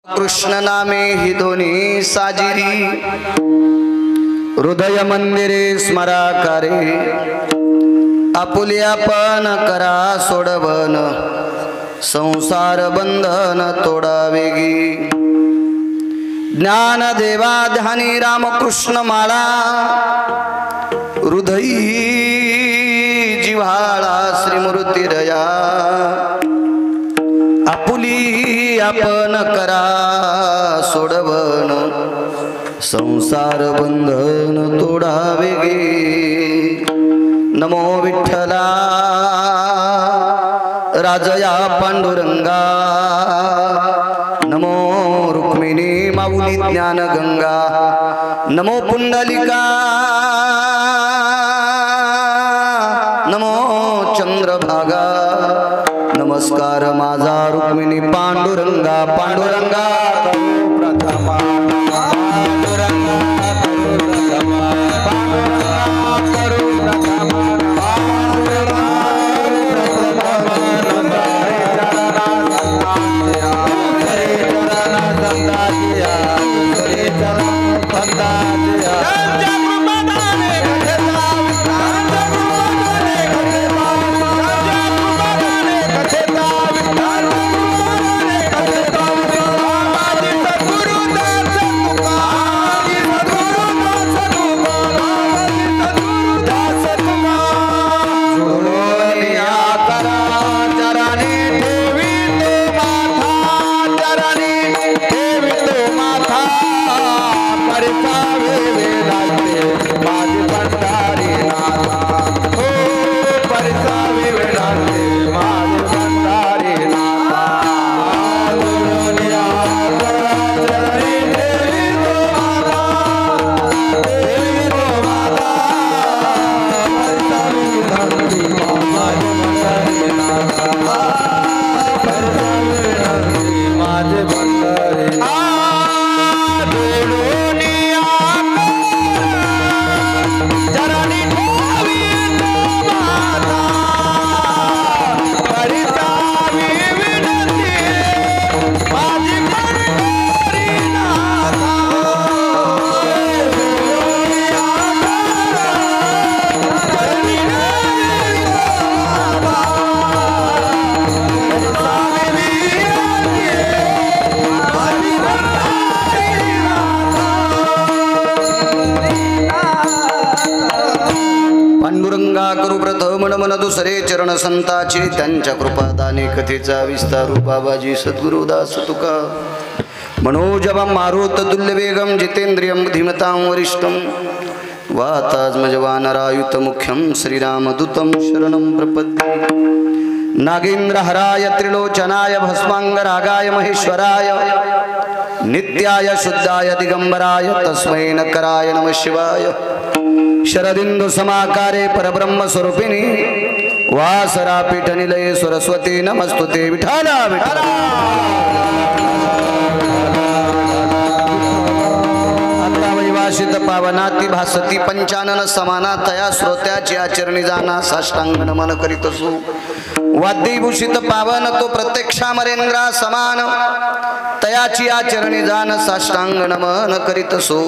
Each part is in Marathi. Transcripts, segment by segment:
कृष्ण नामे हि दोन्ही साजिरी हृदय मंदिरे स्मराकारे आपुल्या पण करा सोडवन संसार बंधन तोडा वेगी ज्ञान देवा ध्यानी रामकृष्ण माळा हृदयी जिव्हाळा श्रीमूर्ती रया आपुली आपण करा सोडवन संसार बंधन तोडावे गे नमो विठ्ठला राजया पांडुरंगा नमो रुक्मिणी माऊली ज्ञान गंगा नमो पुंडलिका नमो चंद्रभागा नमस्कार माझा रुक्मिणी पांडुरंगा पांडुरंगा प्रथमा दुसरे चरण संताचे त्यांच्या कृपादाने कथेचा विस्तारू बाबाजी सद्गुरुदास तुका मनोजवं मारुत तुल्यवेगं जितेंद्रियं धीमतां वरिष्ठं वातात्मजवानरायुत मुख्यं श्रीरामदूतं शरणं प्रपद्ये नागेन्द्रहराय त्रिलोचनाय भस्मांगरागाय महेश्वराय नित्याय शुद्धाय दिगंबराय तस्मै नकराय नमः शिवाय शरदिंदु समाकारे परब्रह्म स्वरूपिणी वासरा पीठ निलये सरस्वती नमस्तुते विठाला विठाला अत्तावैवासित पावनाती भासती पंचानन समाना तया श्रोत्याची आचरणी जाना साष्टांग नमन करीत असो वाद्यभूषित पावन तो प्रत्यक्षामरेंद्रा समान तयाची आचरणी जान साष्टांग नमन करीत असो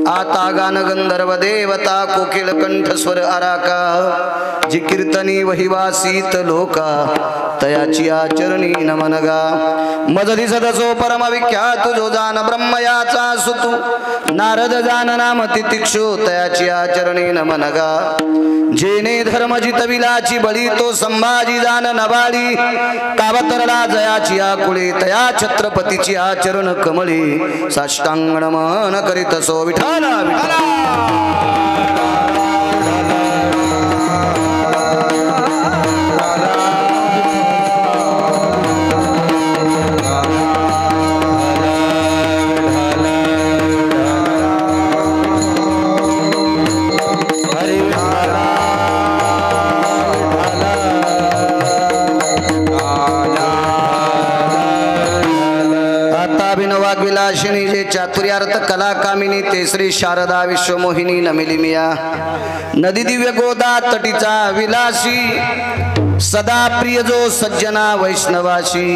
आता गान गंधर्व देवता कोकिल कंठ स्वर आराका जी कीर्तनी वहिवासीत लोका तयाची आचरणी नमन गा मजली सदसो परम विख्यात जो जान ब्रह्मयाचा सुतू नारद जान नाम तितिक्षु तयाची आचरणी नमन गा जेने धर्म जितविलाची बळी तो संभाजी जान नवाळी कावतरला जयाची आकुळी तया छत्रपतीची आचरण कमळी साष्टांग नमन करीत सो विठाला विठाला विलासिनी जे चातुर्यार्थ कला कामिनी ते श्री शारदा विश्वमोहिनी नमिली मिया नदी दिव्य गोदा तटीचा विलासी सदा प्रिय जो सज्जना वैष्णवाशी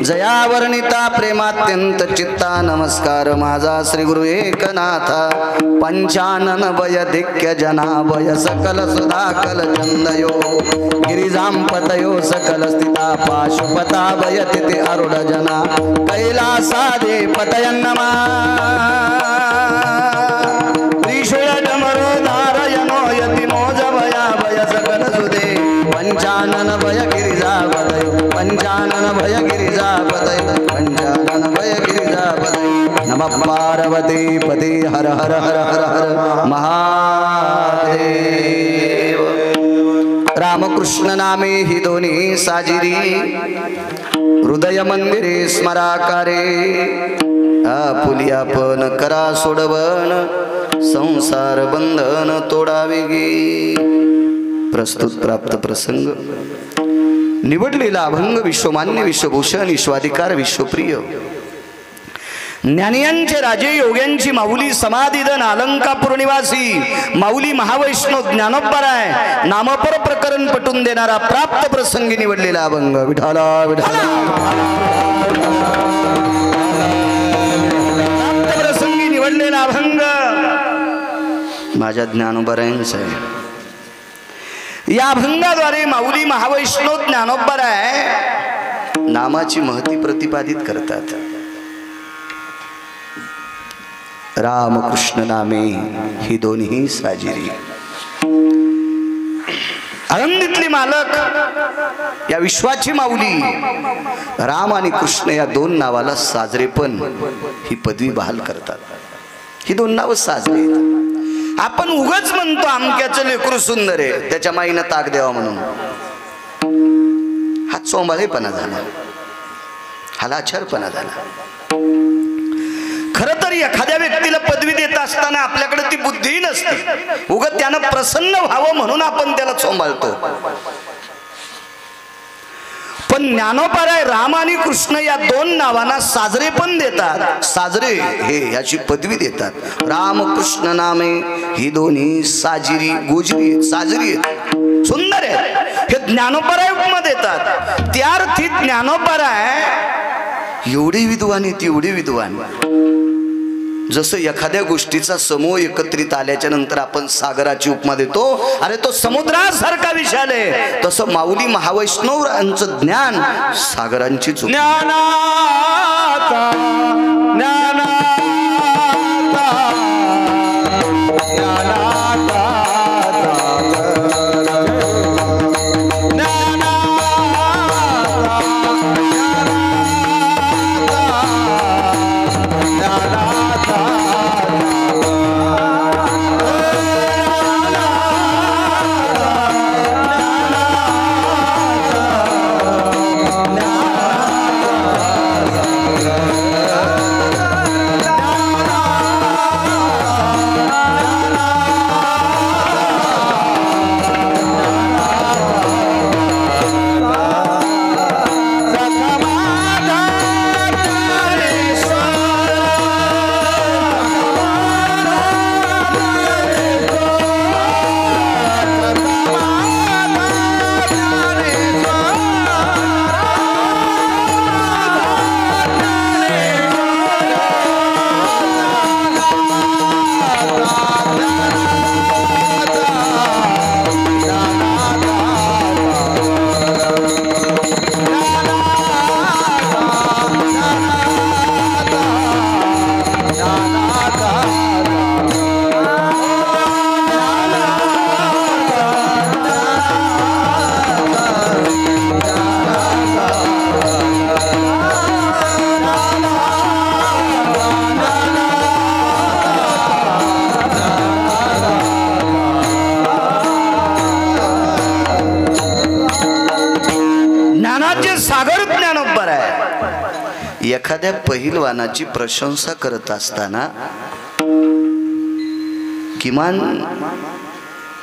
जया वर्णिता प्रेमात्यंत चित्ता नमस्कार माझा श्री गुरु एकनाथा पंचानन वयधिक्य जना वय सकल सुधा कल चंदयो गिरिजांपतयो सकल स्थिता पाशुपता वयति ते अरुण जना कैलासादे पतयन्नमा पंचानन भय गिरिजापतय पंचानन भय गिरिजापतय पंचानन भय गिरिजापतय नमः पार्वती पते हर हर हर हर हर महादेव। रामकृष्ण नामे हि दोन्ही साजिरी हृदय मंदिरे स्मराकारे आपुलिया पण करा सोडवन संसार बंधन तोडावे गे। प्रस्तुत प्राप्त प्रसंग निवडलेला अभंग विश्वमान्य विश्वभूषण विश्वाधिकार विश्वप्रिय ज्ञानियांचे राजे योग्यांची माऊली समाधीधन अलंकापूर निवासी माऊली महावैष्णव ज्ञानोबराय नामपर प्रकरण पटून देणारा प्राप्त प्रसंगी निवडलेला अभंग विठाला विठाला प्राप्त प्रसंगी निवडलेला अभंग माझ्या ज्ञानोबरायांचा आहे। या अभंगाद्वारे माऊली महावैष्णव ज्ञानोबराय नामाची महती प्रतिपादित करतात। रामकृष्ण नामे ही दोन्ही साजिरी आनंदीतले मालक या विश्वाची माऊली राम आणि कृष्ण या दोन नावाला साजरेपण ही पदवी बहाल करतात। ही दोन नाव साजरे आपण उगाच म्हणतो आमक्याचं लेकरू सुंदर आहे त्याच्या माईनं ताक द्यावा म्हणून हा चोंबाळेपणा झाला हा लाचारपणा झाला। खर तर एखाद्या व्यक्तीला पदवी देत असताना आपल्याकडे ती बुद्धी नसते उगाच त्यानं प्रसन्न व्हावं म्हणून आपण त्याला चोंबाळतो। पण ज्ञानोबराय राम आणि कृष्ण या दोन नावांना साजरे पण देतात। साजरे हे याची पदवी देतात। राम कृष्ण नामे ही दोन्ही साजिरी गोजरी साजरी सुंदर आहे हे ज्ञानोबराय उपमा देतात। त्या अर्थी ज्ञानोबराय एवढे विद्वान आहेत एवढे विद्वान जसं एखाद्या गोष्टीचा समूह एकत्रित आल्याच्या नंतर आपण सागराची उपमा देतो अरे तो समुद्रासारखा विशाल आहे तसं माऊली महावैष्णव यांचं ज्ञान सागरांची ज्ञानाता ज्ञानाता ज्ञानाता एखाद्या पहिलवानाची प्रशंसा करत असताना किमान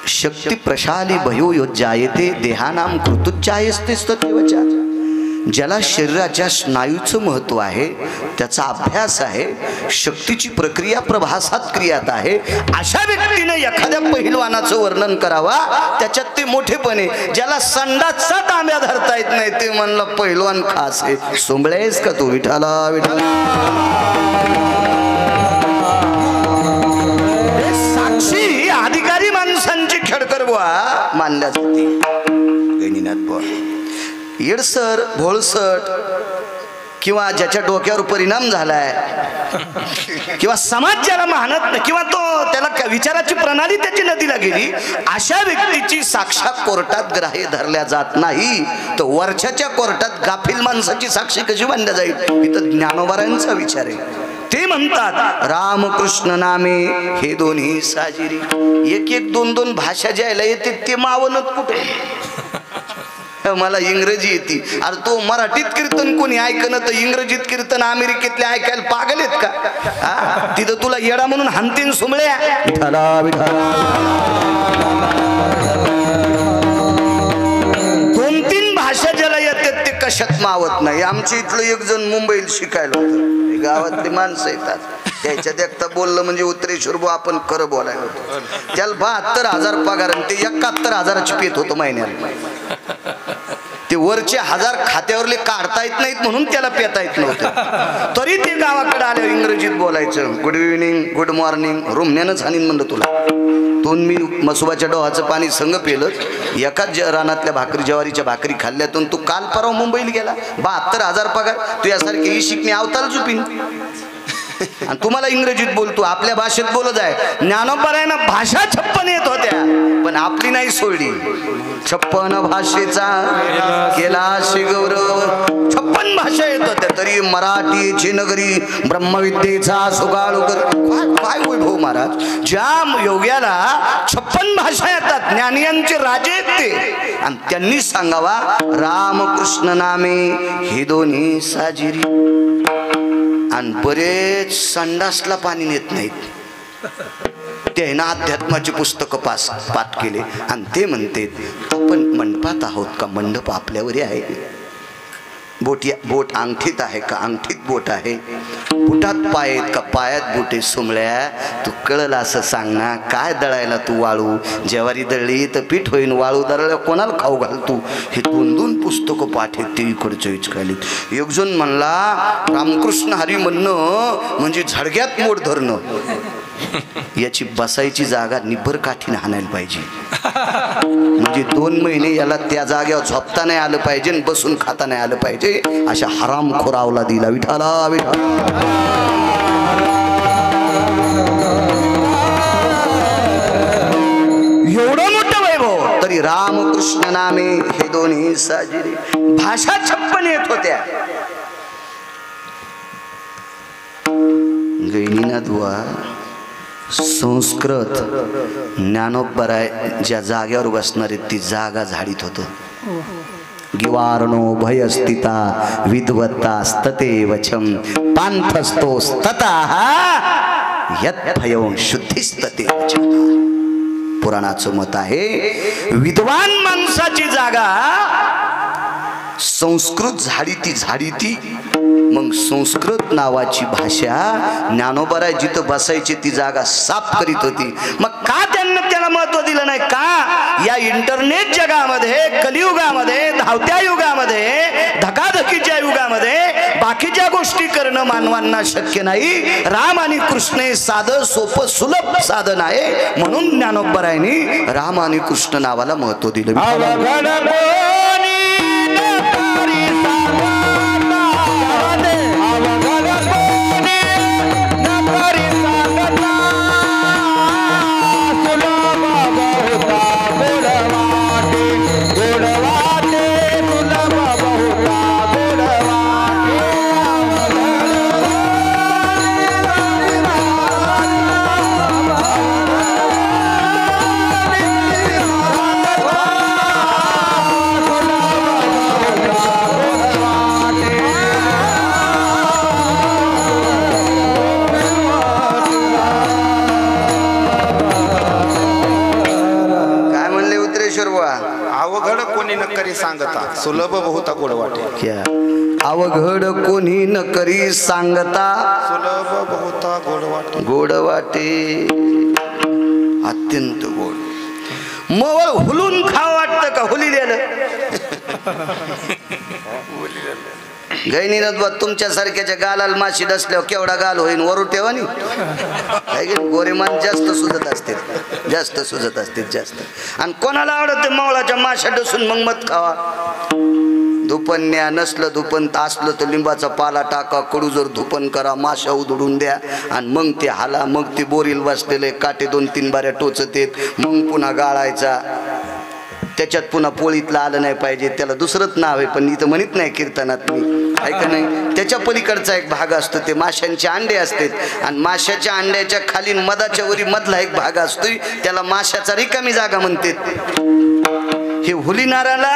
शक्ती प्रशाली भयो यो जायते देहानाम कृतुच्चायस्ते स्ततेवचा ज्याला शरीराच्या स्नायूचं महत्त्व आहे, त्याचा अभ्यास आहे, शक्तीची प्रक्रिया प्रभासात क्रियात आहे, अशा व्यक्तीने एखाद्या पहिलवानाचं वर्णन करावा, त्याच्यात ते मोठेपणे. ज्याला संडासचा तांब्या धरता येत नाही ते म्हणलं पहिलवान खास आहे. सोंबळेस का तू? विठाला विठाला. साक्षी अधिकारी माणसांची खेडकर बुवा मानल्या जाते. गणिनाथ बुवा येडसर भोळसट किंवा ज्याच्या डोक्यावर परिणाम झालाय किंवा समाज ज्याला मानत नाही किंवा तो त्याला विचाराची प्रणाली त्याची नदीला गेली, अशा व्यक्तीची साक्षात कोर्टात ग्राह्य धरल्या जात नाही. तर वरच्या कोर्टात गाफील माणसाची साक्षी कशी मानल्या जाईल? इथं ज्ञानोबारांचा विचार आहे. ते म्हणतात रामकृष्ण नामे हे दोन्ही साजिरी. एक एक दोन दोन भाषा ज्याला येते ते मावनत कुठे? मला इंग्रजी येते. अरे तो मराठीत कीर्तन कोणी ऐकणं, तर इंग्रजीत कीर्तन अमेरिकेतले ऐकायला पागल आहेत का? तिथं तुला येडा म्हणून हानतीन सुमळ्या. दोन तीन भाषा ज्याला येतात ते कशात मावत नाही. आमच्या इथलं एक जण मुंबईला शिकायला होतं, गावातली माणसं येतात, त्याच्यात एकटा बोललं म्हणजे उत्तरेश्वर बो आपण खरं बोलायला होतो. त्याला 72,000 पगार आणि ते 71,000ची पेत होतं महिन्याला. ते वरचे 1000 खात्यावरले काढता येत नाहीत म्हणून त्याला पेता येत नव्हतं. तरी ते गावाकडे आले इंग्रजीत बोलायचं. Good evening, good morning. रुमण्यानंच हानीन म्हणलं तुला. तून मी मसुबाच्या डोहाचं पाणी संग पेलं. एकाच रानातल्या भाकरी ज्वारीच्या भाकरी खाल्ल्यातून तू काल परवा मुंबईला गेला. 72,000 पगार. तू यासारखे ही शिकणे अवतार चुपीन आणि तुम्हाला इंग्रजीत बोलतो, आपल्या भाषेत बोलत आहे. ज्ञानोबारायना भाषा 56 येत होत्या पण आपली नाही सोडली. 56 भाषेचा केला गौरव. 56 भाषा येत होत्या तरी मराठीची नगरी ब्रह्मविद्येचा सुगाळुकर. काय वैभव महाराज. ज्या योग्याला 56 भाषा येतात, ज्ञानियांचे राजे आहेत ते, आणि त्यांनी सांगावा रामकृष्ण नामे हे दोन्ही साजिरी. आणि बरेच संडासला पाणी नेत नाहीत. ते ना अध्यात्माची पुस्तकं पाठ केले आणि ते म्हणते आपण मंडपात आहोत का? मंडप आपल्यावरी आहे. बोट अंगठीत आहे का? अंगठीत बोट आहे. बुटात पाय आहेत का? पायात बोटे. सुमळ्या तू कळलं असं सांग ना. काय दळायला तू वाळू? ज्वारी दळली तर पीठ होईन, वाळू दळायला कोणाला खाऊ घाल तू? हे 2-2 पुस्तकं पाठ आहेत ते इकडचं इचकालीत. एक जण म्हणला रामकृष्ण हरी म्हणणं म्हणजे झडग्यात मोड धरणं. याची बसायची जागा निब्बर काठीने हाणायला पाहिजे. म्हणजे 2 महिने याला त्या जागेवर झोपता नाही आलं पाहिजे, बसून खाता नाही आलं पाहिजे. अशा हरामखोरावला दिला. विठाला विठाला. एवढं मोठं वैभव तरी रामकृष्ण नामे हे दोन्ही साजिरी. भाषा 56 येत होत्या. गैनीनाथ बुवा संस्कृत ज्ञानोबराय ज्या जागेवर बसणारे ती जागा झाडीत होतं. गिवारणो भयस्थिता विद्वत्ता स्तते वचम पांथस्तो स्ततः यत् भयं शुद्धिस्तते वचम. पुराणाचं मत आहे विद्वान माणसाची जागा संस्कृत झाडीती. मग संस्कृत नावाची भाषा ज्ञानोबाराय जिथं बसायची ती जागा साफ करीत होती. मग का त्यांना त्याला महत्व दिलं नाही का? या इंटरनेट जगामध्ये, कलियुगामध्ये, धावत्या युगामध्ये, धकाधकीच्या युगामध्ये बाकीच्या गोष्टी करणं मानवांना शक्य नाही. राम आणि कृष्ण हे साधं सोपं सुलभ साधन आहे. म्हणून ज्ञानोबारायनी राम आणि कृष्ण नावाला महत्व दिलं. सांगता सुलभ बहुता गोड वाटे क्या अवघड कोणी न करी सांगता सुलभ बहुता गोड वाटे गोड वाटे अत्यंत गोड मोवळ हुलून खाव वाटतं का हुलिलेलं गैनीरथ बा तुमच्यासारख्याच्या गालाल माशी डसल्यावर केवढा गाल होईन वरू ठेवा नी गोरेमान जास्त सुजत असते जास्त आणि कोणाला आवडत मावळाच्या माशा डसून मग मत खावा धुपन्या नसलं धुपन असलं तर लिंबाचा पाला टाका कडू जर धुपन करा माशा उधळून द्या आणि मग ते हाला मग ते बोरील बसलेले काटे 2-3 बाऱ्या टोचत येत मग पुन्हा गाळायचा त्याच्यात पुन्हा पोळीतला आलं नाही पाहिजे त्याला दुसरंच नाव आहे पण इथं म्हणत नाही कीर्तनात मी ऐका नाही त्याच्या पलीकडचा एक भाग असतो ते माशांचे अंडे असतात आणि माशाच्या अंड्याच्या खाली मधाच्या वरी मधला एक भाग असतोय त्याला माशाचा रिकामी जागा म्हणतात हे हुलिनाराला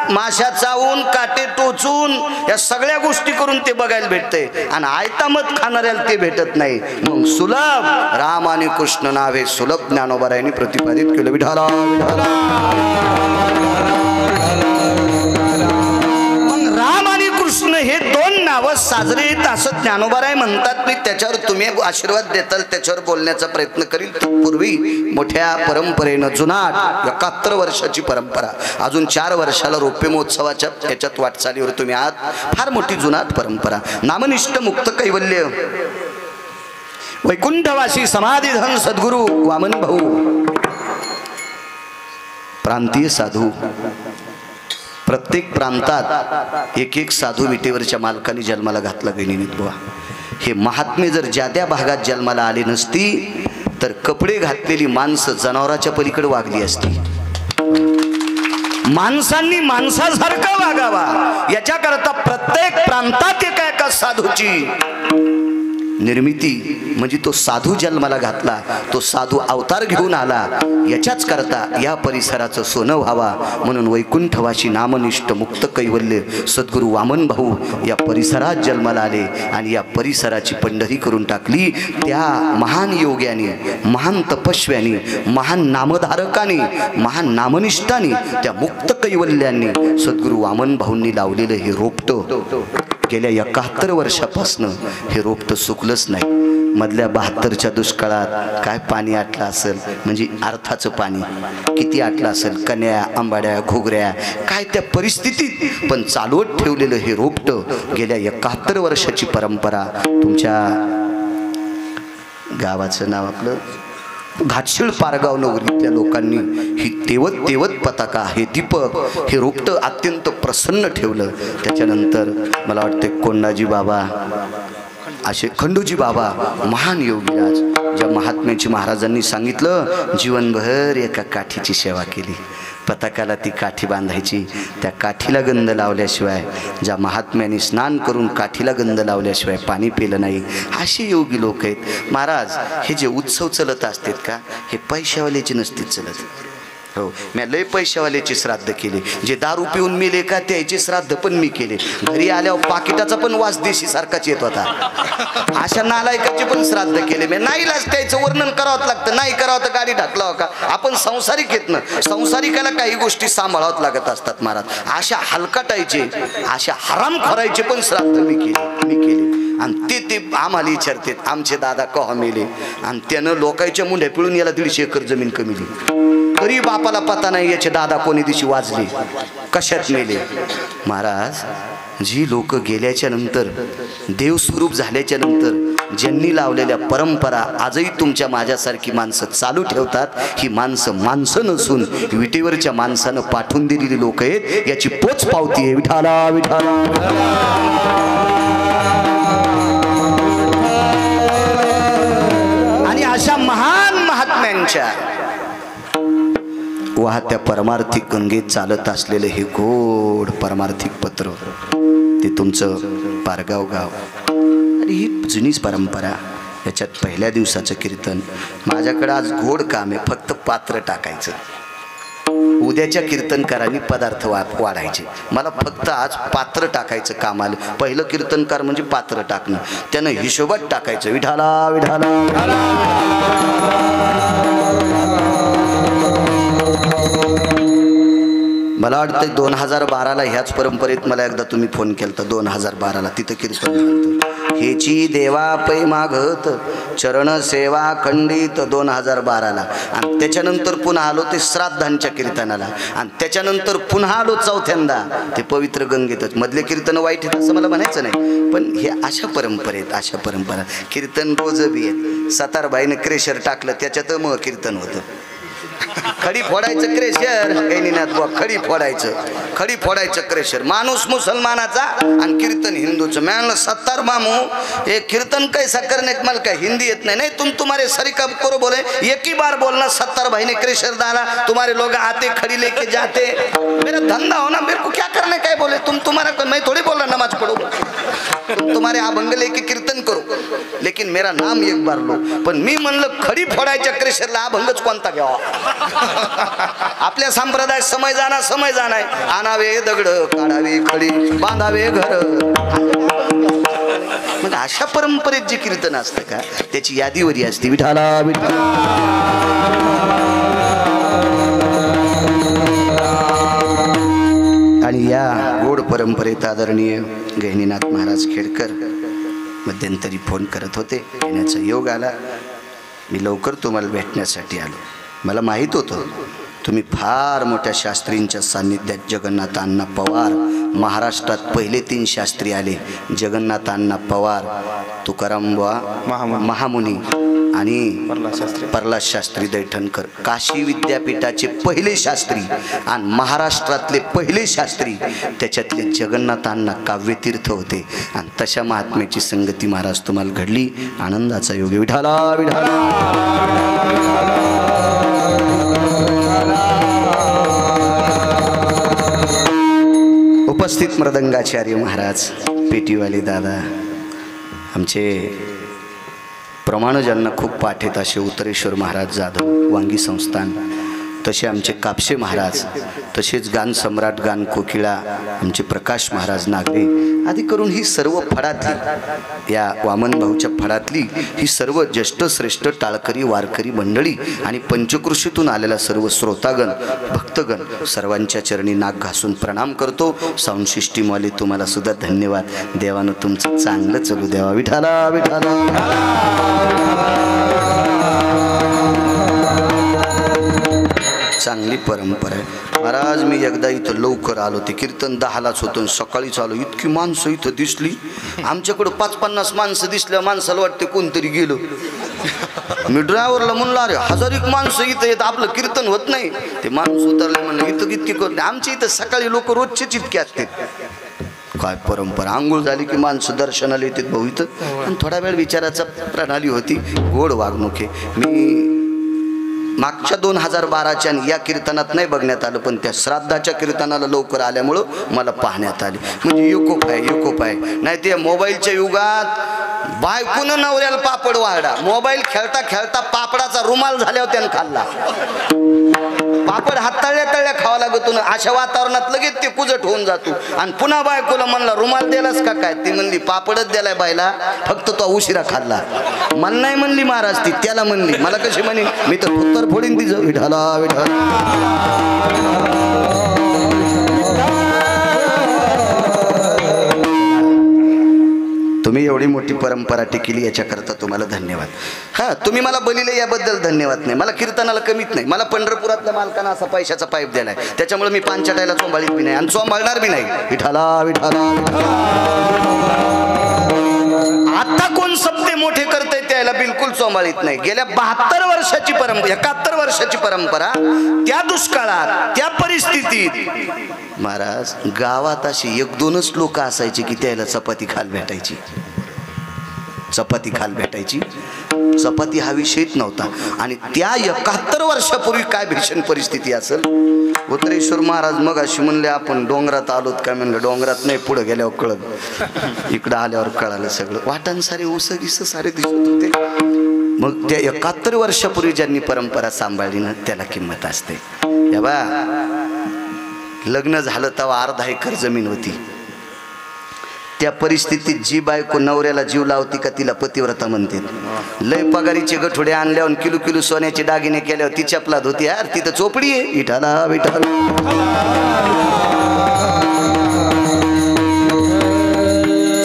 माशा चावून काटे टोचून या सगळ्या गोष्टी करून ते बघायला भेटते आणि आयतामत खाणाऱ्याला ते भेटत नाही मग सुलभ राम आणि कृष्ण नाव हे सुलभ ज्ञानोबारायांनी प्रतिपादित केलं विठाला राम आणि कृष्ण हे 2 नावं साजरे आहेत असं ज्ञानोबाराय म्हणतात मी त्याच्यावर तुम्ही आशीर्वाद देताल त्याच्यावर बोलण्याचा प्रयत्न करील पूर्वी मोठ्या परंपरेनं जुनाट 71 वर्षाची परंपरा अजून 4 वर्षाला रौप्य महोत्सवाच्या याच्यात वाटचालीवर तुम्ही आहात फार मोठी जुनाट परंपरा नामनिष्ठ मुक्त कैवल्य वैकुंठवासी समाधीधन सद्गुरु वामन भाऊ प्रांतीय साधू प्रत्येक प्रांतात एक साधू विटेवरच्या मालकाने जन्माला घातला गणित बुवा हे महात्मे जर ज्या त्या भागात जन्माला आले नसती तर कपडे घातलेली माणसं जनावराच्या पलीकडे वागली असती माणसांनी माणसासारखं वागावा याच्याकरता प्रत्येक प्रांतात एका साधूची निर्मिती म्हणजे तो साधू जन्माला घातला तो साधू अवतार घेऊन आला याच्याच करता या परिसराचं सोनं व्हावा म्हणून वैकुंठवासी नामनिष्ठ मुक्त कैवल्य सद्गुरु वामन भाऊ या परिसरात जन्माला आले आणि या परिसराची पंढरी करून टाकली त्या महान योग्याने महान तपस्व्याने महान नामधारकाने महान नामनिष्ठाने त्या मुक्त कैवल्यांनी सद्गुरु वामन भाऊंनी लावलेलं हे रोपटं गेल्या 71 वर्षापासनं हे रोपटं सुकलंच नाही मधल्या 72च्या दुष्काळात काय पाणी आटलं असेल म्हणजे अर्थाचं पाणी किती आटलं असेल कन्या आंबाड्या घोगऱ्या काय त्या परिस्थितीत पण चालवत ठेवलेलं हे रोपटं गेल्या 71 वर्षाची परंपरा तुमच्या गावाचं नाव आपलं घाटशिळ पारगाव नगरीतल्या लोकांनी ही तेवत पताका हे दीपक हे रोपटं अत्यंत प्रसन्न ठेवलं त्याच्यानंतर मला वाटते कोंडाजी बाबा असे खंडूजी बाबा महान योगीराज ज्या महात्म्याची महाराजांनी सांगितलं जीवनभर एका काठीची सेवा केली पताकाला ती काठी बांधायची त्या काठीला गंध लावल्याशिवाय ज्या महात्म्याने स्नान करून काठीला गंध लावल्याशिवाय पाणी पिलं नाही असे योगी लोक आहेत महाराज हे जे उत्सव चलत असतात का हे पैशावाल्याचे नसतील चलत हो मी लय पैशावाल्याचे श्राद्ध केले जे दारू पिऊन मेले का त्याचे श्राद्ध पण मी केले घरी आल्यावर पाकिटाचा पण वास देशी सारखाच येत होता अशा नालायकाचे पण श्राद्ध केले मी नाही लाच त्याचं वर्णन करावं लागतं नाही करावं तर गाडी ढकलावं का आपण संसारिक येत ना संसारिकाला काही गोष्टी सांभाळावं लागत असतात महाराज अशा हलकाटायचे अशा हराम खोरायचे पण श्राद्ध मी केले आणि ते आम्हाला विचारते आमचे दादा कहा मेले आणि त्यानं लोकांच्या मुंड्या पिळून याला 150 एकर जमीन कमीली तरी बापाला पता नाही याचे दादा कोणी दिवशी वाजले कशात मेले महाराज जी लोक गेल्याच्या नंतर देवस्वरूप झाल्याच्या नंतर ज्यांनी लावलेल्या परंपरा आजही तुमच्या माझ्यासारखी माणसं चालू ठेवतात ही माणसं नसून विटेवरच्या माणसानं पाठवून दिलेली लोक आहेत याची पोच पावती आहे विठाला विठाला आणि अशा महान महात्म्यांच्या वाहत्या परमार्थिक गंगेत चालत असलेले हे गोड परमार्थिक पत्र ते तुमचं पारगाव गाव आणि ही जुनीच परंपरा याच्यात पहिल्या दिवसाचं कीर्तन माझ्याकडे आज गोड काम आहे फक्त पात्र टाकायचं उद्याच्या कीर्तनकारांनी पदार्थ वाढायचे मला फक्त आज पात्र टाकायचं काम आलं पहिलं कीर्तनकार म्हणजे पात्र टाकणं त्यानं हिशोबात टाकायचं विठाला विठाला मला वाटतं 2012ला ह्याच परंपरेत मला एकदा तुम्ही फोन केला 2012ला तिथं कीर्तन झालं. हेची देवा पै मागत चरण सेवा खंडित 2012ला. आणि त्याच्यानंतर पुन्हा आलो ते श्राद्धांच्या कीर्तनाला. आणि त्याच्यानंतर पुन्हा आलो चौथ्यांदा ते पवित्र गंगेतच. मधले कीर्तन वाईट आहेत असं मला म्हणायचं नाही, पण हे अशा परंपरेत अशा परंपरा कीर्तन रोज बी आहेत. सतारबाईनं क्रेशर टाकलं त्याच्यात मग कीर्तन होतं. खडी फोडायचं क्रेशर गैनीनाथ बुवा, खडी फोडायचं क्रेशर. माणूस मुसलमानाचा आणि कीर्तन हिंदूचं. मैं सत्तार मामू ये कीर्तन कैसा करने मला काय हिंदी येत नाही. नहीं तुम तुम्हारे सरी कब करो बोले एक ही बार बोलना 70 भाई ने क्रेशर डाला तुम्हारे लोग आते खड़ी लेके जाते. मेरा धंधा हो ना, मेरे को क्या करने का है बोले. तुम्हारा मैं थोड़ी बोल रहा नमाज पढ़ो, तुम्हारे अभंग लेके कीर्तन करो, लेकिन मेरा नाम एक बार लो. पण मी म्हणलं खडी फोडायच्या क्रेशरला अभंगच कोणता घ्यावा. आपल्या संप्रदाय समय जाणार आणावे दगड काढावे खडी बांधावे घर. मग अशा परंपरेत जे कीर्तन असतं का त्याची यादीवरी असते विठाला विठाला. आणि या गोड परंपरेत आदरणीय गहिनीनाथ महाराज खेडकर मध्यंतरी फोन करत होते. येण्याचा योग आला. मी लवकर तुम्हाला भेटण्यासाठी आलो. मला माहीत होतं तुम्ही फार मोठ्या शास्त्रींच्या सान्निध्यात. जगन्नाथ अण्णा पवार महाराष्ट्रात पहिले 3 शास्त्री आले. जगन्नाथ अण्णा पवार, तुकाराम बुवा महामुनी आणि प्रल्हाद शास्त्री दैठणकर. काशी विद्यापीठाचे पहिले शास्त्री आणि महाराष्ट्रातले पहिले शास्त्री त्याच्यातले जगन्नाथ अण्णा काव्यतीर्थ होते. आणि तशा महात्म्याची संगती महाराज तुम्हाला घडली. आनंदाचा योग विठाला विठाला. उपस्थित मृदंगाचार्य महाराज, पेटीवाले दादा, आमचे प्रमाणजांना खूप पाठेत असे उत्तरेश्वर महाराज जाधव वांगी संस्थान, तसे आमचे कापसे महाराज, तसेच गान सम्राट गान कोकिळा आमचे प्रकाश महाराज नागरे आदी करून ही सर्व फडातली, या वामन भाऊच्या फडातली ही सर्व ज्येष्ठ श्रेष्ठ टाळकरी वारकरी मंडळी आणि पंचकृषीतून आलेला सर्व श्रोतागण भक्तगण सर्वांच्या चरणी नाक घासून प्रणाम करतो. साऊंड सिस्टीमवाले तुम्हाला सुद्धा धन्यवाद. देवानं तुमचं चांगलं चालू द्यावा. विठाला विठाला. चांगली परंपरा आहे महाराज. मी एकदा इथं लवकर आलो. ते कीर्तन 10लाच होतं. सकाळीच आलो. इतकी माणसं इथं दिसली. आमच्याकडं 50-50 माणसं दिसल्या माणसाला वाटते कोणतरी गेलं. मी ड्रायव्हरला म्हणलं अरे 1000 माणसं इथं येत आपलं कीर्तन होत नाही. ते माणूस उतरले म्हणलं इथं कितकी करते. आमच्या इथं सकाळी लोक रोजचेच इतके असतात. काय परंपरा. आंघोळ झाली की माणसं दर्शनाला येतात भाऊ इथं. आणि थोडा वेळ विचाराचा प्रणाली होती. गोड वागणूक आहे. मी मागच्या 2012च्या या कीर्तनात नाही बघण्यात आलं, पण त्या श्राद्धाच्या कीर्तनाला लवकर आल्यामुळं मला पाहण्यात आले. म्हणजे एकोप आहे. नाही ते मोबाईलच्या युगात बायकोनं नवऱ्याला पापड वाढा. मोबाईल खेळता खेळता पापडाचा रुमाल झाल्यावर त्यानं खाल्ला. पापड हात तळल्या खावा लागतो ना. अशा वातावरणात लगेच ते कुजट होऊन जातो. आणि पुन्हा बायकोला म्हणला रुमाल दिलास का काय. ती म्हणली पापडच दिलाय बायला, फक्त तो उशिरा खाल्ला. मला नाही म्हणली महाराज ती, त्याला म्हणली. मला कशी म्हणे मी तर उत्तर फोडीन तिचं. विठाला विठाला. तुम्ही एवढी मोठी परंपरा टिकली याच्याकरता तुम्हाला धन्यवाद. हां, तुम्ही मला बलिले याबद्दल धन्यवाद नाही. मला कीर्तनाला कमीत नाही. मला पंढरपुरातल्या मालकांना असा पैशाचा पाईप दिलाय, त्याच्यामुळे मी पानचटायला चोंबाळीत बी नाही आणि चोंबाळणार बी नाही. विठाला विठाला. आता कोण सप्ते मोठे करतंय त्याला बिलकुल चोंबाळीत नाही. गेल्या 72 वर्षाची परंपरा, 71 वर्षाची परंपरा, त्या दुष्काळात त्या परिस्थितीत महाराज गावात अशी 1-2च लोक असायची की त्याला चपाती खाल भेटायची. चपाती हा विषयच नव्हता. आणि त्या 71 वर्षापूर्वी काय भीषण परिस्थिती असेल. उत्तरेश्वर महाराज मग अशी म्हणले आपण डोंगरात आलोत काय. म्हणलं डोंगरात नाही, पुढे गेल्यावर कळत. इकडं आल्यावर कळालं सगळं. वाटण सारे उसगीस सारे दिसत होते. मग त्या 71 वर्षापूर्वी ज्यांनी परंपरा सांभाळली ना त्याला किंमत असते. या बा लग्न झालं तेव्हा 1/2 एकर जमीन होती. त्या परिस्थितीत जी बायको नवऱ्याला जीव लावती का तिला पतिव्रता म्हणते. लय पगारीचे गठोडे आणल्यावर किलो किलो सोन्याचे दागिने केल्यावर ती चपलात होती. यार तिथं चोपडी आहे. विठाला विठाला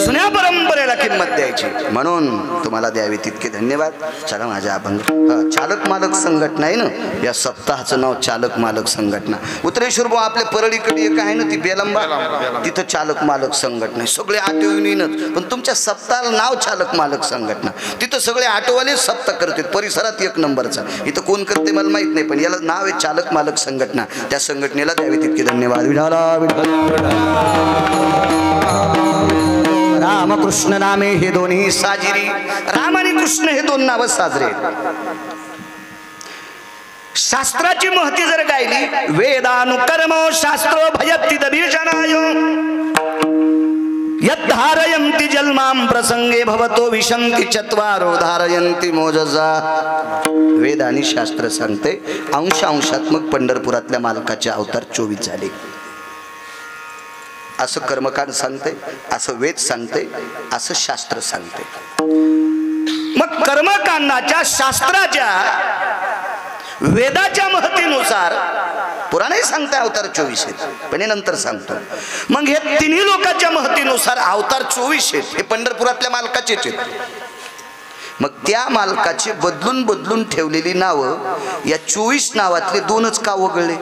जुन्या परंपरेला किंमत द्यायची म्हणून तुम्हाला द्यावी तितके धन्यवाद. चला माझ्या अभंग चालक मालक संघटना आहे ना, या सप्ताहाचं नाव चालक मालक संघटना. उत्तरेश्वर भाऊ आपल्या परळीकडे एक आहे ना ती बेलंबा, तिथं चालक मालक संघटना आहे. सगळे ऑटो युनियनच, पण तुमच्या सप्ताहाला नाव चालक मालक संघटना. तिथं सगळे ऑटोवाले सप्ताह करतात. परिसरात एक नंबरचा. इथं कोण करते मला माहित नाही, पण याला नाव आहे चालक मालक संघटना. त्या संघटनेला द्यावी तितके धन्यवाद. विठाला राम कृष्ण नामे हे दोन्ही साजिरी. राम आणि कृष्ण हे दोन नाव साजरे. शास्त्राची महती जर गायली, वेदानुकर्म शास्त्रो भयति दभीषणाय यद्धारयन्ति जन्मां प्रसंगे भवतो विशन्ति चत्वारो धारयन्ति मोजसा. वेद आणि शास्त्र सांगते अंशात्मक पंढरपुरातल्या मालकाचे अवतार 24 झाले. असं कर्मकांड सांगते, असं वेद सांगते, असं शास्त्र सांगते. मग कर्मकांडाच्या शास्त्राच्या वेदाच्या महतीनुसार पुराणही सांगते अवतार 24 आहेत, पण हे नंतर सांगतो. मग हे तिन्ही लोकांच्या महतीनुसार अवतार 24 आहेत. हे पंढरपुरातल्या मालकाचेच आहेत. मग त्या मालकाची बदलून बदलून ठेवलेली नावं या 24 नावातले दोनच का वगळले?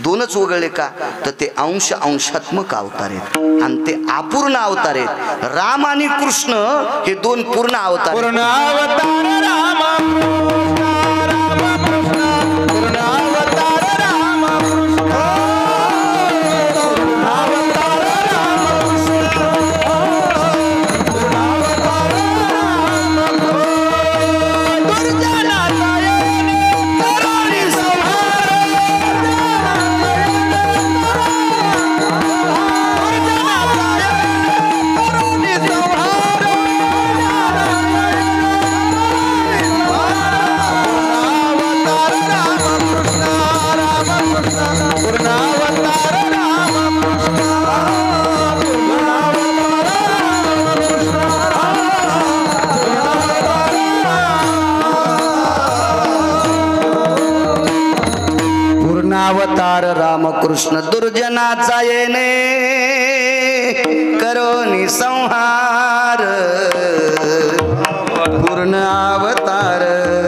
दोनच वगळले का? तर ते अंशात्मक अवतार आहेत आणि ते अपूर्ण अवतार आहेत. राम आणि कृष्ण हे दोन पूर्ण अवतार. पूर्ण अवतार राम अवतार रामकृष्ण दुर्जनाचा येणे करोनी संहार. पूर्ण अवतार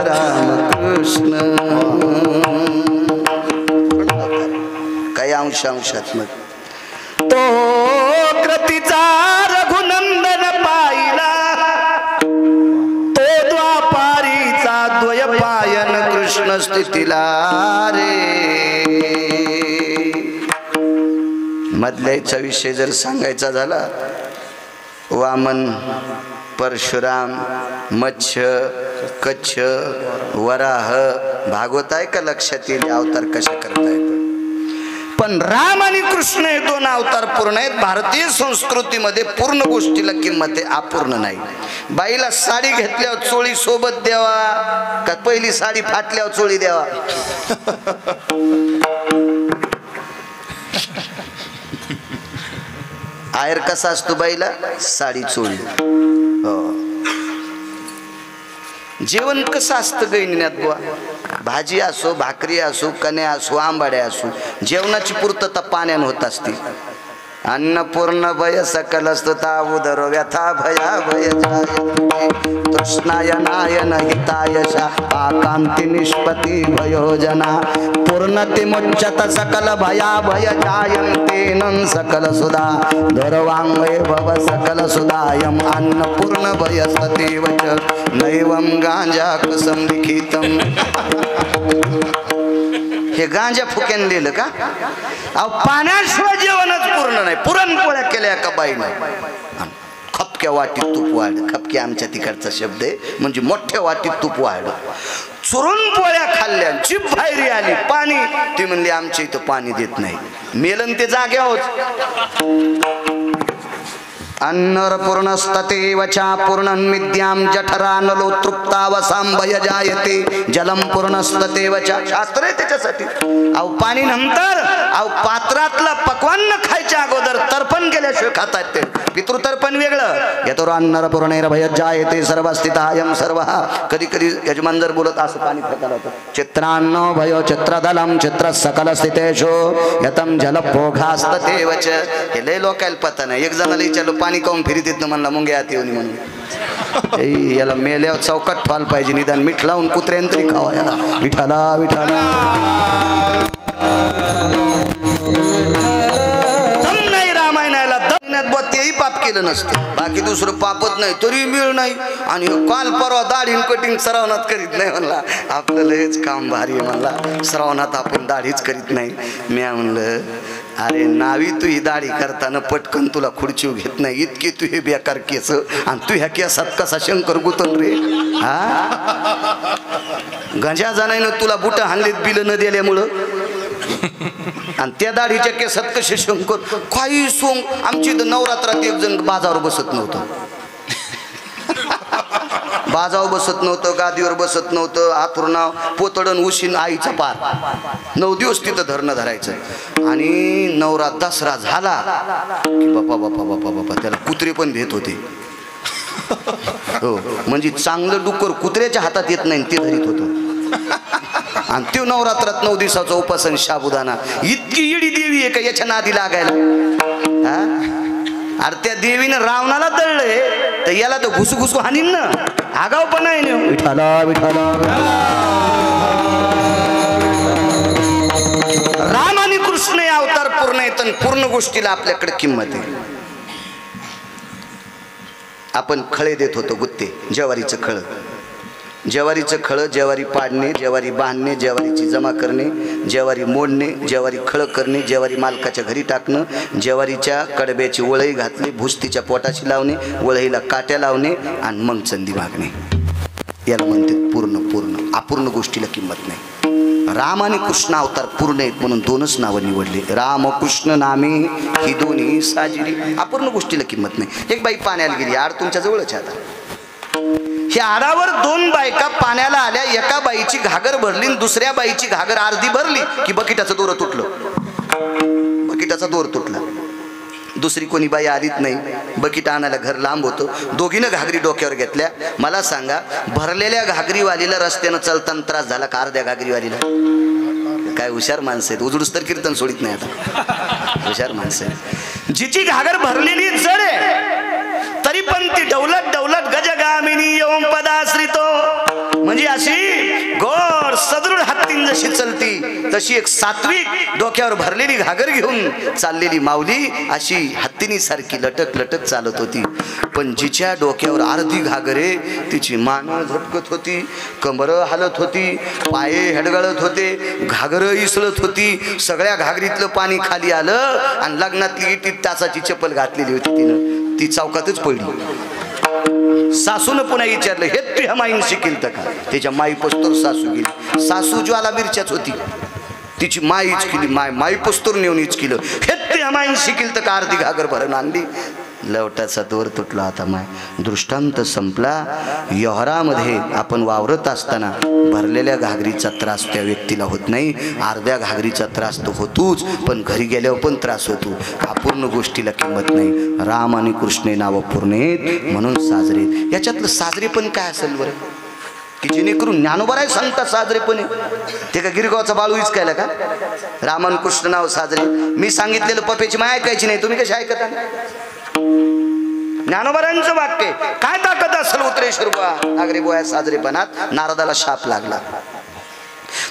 रामकृष्ण काही अंशात्मक. तो कृतीचा रघुनंदन पाहिला, तो द्वापारीचा द्वयपायन कृष्ण स्थितीला रे. मधल्याचा विषय जर सांगायचा झाला, वामन, परशुराम, मत्स्य, कच्छ, वराह, भागवत आहे का लक्षात येईल अवतार कसे करता येतात. पण राम आणि कृष्ण हे दोन अवतार पूर्ण आहेत. भारतीय संस्कृतीमध्ये पूर्ण गोष्टीला किंमत आहे, अपूर्ण नाही. बाईला साडी घेतल्यावर चोळी सोबत द्यावा का पहिली साडी फाटल्यावर चोळी द्यावा? आहेर कसा असतो बाईला? साडी चोळी. जेवण कसं असतं गैनिन्यात बुवा? भाजी असो, भाकरी असो, कण्या असो, आंबाड्या असो, जेवणाची पूर्तता पाण्यान होत असते. अन्नपूर्ण भय सकल स्तुता उदरो व्यथा भया भय तृष्णाय नायन हितायशा आकांती निष्पती भयोजना पूर्णति मुच्यत सकल भया भय जायन्ते नन सकल सुधा धरवांगे भव सकल सुधायम अन्नपूर्ण भय सतीवच नैवम गांजा कसम लिखितम. हे गांजा फुक्यान लिहिलं का? अहो पाण्याशिवाय जेवणच पूर्ण नाही. पुरणपोळ्या केल्या का बाईने? खपक्या वाटीत तूप वाढ. खपकी आमच्या तिकडचा शब्द आहे, म्हणजे मोठ्या वाटीत तूप वाढ. चुरून पोळ्या खाल्ल्या, जीभ बाहेर आली, पाणी. ती म्हणली आमच्या इथं पाणी देत नाही. मेलन ते जाग्यावर. अन्नर पूर्णस्ततेव चा पूर्णं विद्यां जठरानलो तृप्तावसांभय जायते जलम पूर्णस्ततेव चा. शास्त्र आहे त्याच्यासाठी. अहो पाणी नंतर, अहो पात्रातलं पक्वान्न खायच्या अगोदर तर्पण केल्या पडल्याशिवाय खातात ते. पितृतर्पण वेगळं. यतोरान्नर पुरणेर भयज्जायते सर्व स्थितायम सर्व. कधी कधी यजमान जर बोलत असं पाणी फेकायला होतं. चित्रान्नो भयो चित्रदलम चित्र सकल स्थितेषु यतम जलपोघास्ततेवच. हे लय लोकायला पता नाही. एक जणाला विचारलं पाणी काऊन फिरीत येत म्हणला मुंगे आत येऊन म्हणून. याला मेल्यावर चौकात फाल पाहिजे निदान मीठ लावून कुत्र्यान तरी खावा याला. विठाला विठाला तेही पाप केलं नसतं. बाकी दुसरं पापच नाही तरी मिळ नाही. आणि काल परवा दाढी कटिंग श्रावणात करीत नाही म्हणला. आपलं लयच काम भारी आहे म्हणला. श्रावणात आपण दाढीच करीत नाही. मी म्हणलं अरे नावी तू ही दाढी करताना पटकन तुला खुर्ची घेत नाही इतकी तू हे बेकार केस. आणि तू ह्या केसात कसा शंकर गुतल रे. हा गंजा जाण्यानं तुला बुट हाणलीत बिल न दिल्यामुळं. आणि त्या दाढीच्या केसात कसे शंकर काही सोंग. आमची नवरात्रात एक जण बाजावर बसत नव्हतं. बाजावर बसत नव्हतं. गादीवर बसत नव्हतं. आतुरणाव पोतडन उशीन आईचा पार 9 दिवस तिथं धरणं धरायचं. आणि नवरा दसरा झाला की बापा बापा बापा बापा त्याला कुत्रे पण भेट होते. हो म्हणजे चांगलं डुक्कर कुत्र्याच्या हातात येत नाही ते धरीत होतं. आणि तो नवरात्रात 9 दिवसाचा उपासन शाबुदाना. इतकी येडी देवी आहे का याच्या नादी लागायला. अरे त्या देवीनं रावणाला दळलंय तर याला तर घुसू घुसू हानीन ना. आगाव पण आहे. विठाला विठाला. राम आणि कृष्ण हे अवतार पूर्ण आहेत आणि पूर्ण गोष्टीला आपल्याकडे किंमत आहे. आपण खळे देत होतो गुत्ते. ज्वारीचं खळ. ज्वारीचं खळं ज्वारी पाडणे ज्वारी बांधणे ज्वारीची जमा करणे ज्वारी मोडणे ज्वारी खळं करणे ज्वारी मालकाच्या घरी टाकणं ज्वारीच्या कडब्याची वळई घातली भुस्तीच्या पोटाशी लावणे वळईला काट्या लावणे आणि मग चंदी मागणे. याला म्हणते पूर्ण. पूर्ण अपूर्ण गोष्टीला किंमत नाही. राम आणि कृष्ण अवतार पूर्ण आहेत म्हणून 2च नावं निवडले. राम कृष्ण नामे ही दोन्ही साजिरी. अपूर्ण गोष्टीला किंमत नाही. एक बाई पाण्याला गेली. आड तुमच्या जवळच आता. ह्या आडावर 2 बायका पाण्याला आल्या. एका बाईची घागर भरली आणि दुसऱ्या बाईची घागर अर्धी भरली की बकिटाचं दोर तुटलं. बकिटाचा दोर तुटला. दुसरी कोणी बाई आलीच नाही. बकिट आणायला घर लांब होतं. दोघीनं घागरी डोक्यावर घेतल्या. मला सांगा भरलेल्या घागरीवालीला रस्त्यानं चलताना त्रास झाला का अर्ध्या घागरीवालीला. काय हुशार माणसं आहेत. उजडूस तर कीर्तन सोडित नाही आता. हुशार माणसं आहेत. जिची घागर भरलेली जड आहे तरी पण ती डौलत डौलत गजगामिनी येऊन पदाश्रितो. म्हणजे अशी गोड सदृढ हत्तीन जशी चलती तशी एक सात्विक डोक्यावर भरलेली घागर घेऊन चाललेली माऊली अशी हत्तीनी सारखी लटक लटक चालत होती. पण जिच्या डोक्यावर अर्धी घागरे तिची मान झटकत होती. कमर हालत होती. पाये हेडगळत होते. घागर इसळत होती. सगळ्या घागरीतलं पाणी खाली आलं आणि लग्नातली इटी तासाची चप्पल घातलेली होती तिनं. ती चौकातच पडली. सासून पुन्हा विचारलं हे तू ह्या माईन शिकेल तर का. त्याच्या माई पस्तोर सासू गेली. सासू ज्वाला मिरच्याच होती. तिची माई इचकिली. माई पस्तोर नेऊन इचकिलं. हे तू ह्या माईन शिकेल तर का. अर्धी घागर भरून आणली. लवटाचा दोर तुटला. आता माय दृष्टांत संपला. योहरामध्ये आपण वावरत असताना भरलेल्या घागरीचा त्रास त्या व्यक्तीला होत नाही. अर्ध्या घागरीचा त्रास तो होतोच पण घरी गेल्यावर पण त्रास होतो. अपूर्ण गोष्टीला किंमत नाही. राम आणि कृष्ण नावं पूर्ण आहेत म्हणून साजरे. याच्यातलं साजरे पण काय असेल बरं की जेणेकरून ज्ञानोबराय सांगतात साजरेपणे. ते का गिरगावचा बाळू इचकायला का. राम आणि कृष्ण नाव साजरे. मी सांगितलेलं पप्याची माय ऐकायची नाही. तुम्ही कशी ऐकता. ज्ञानोबरांचं वाक्य काय ताकद असेल उत्तरेश्वर नागरी बोया साजरेपणात. नारदाला शाप लागला.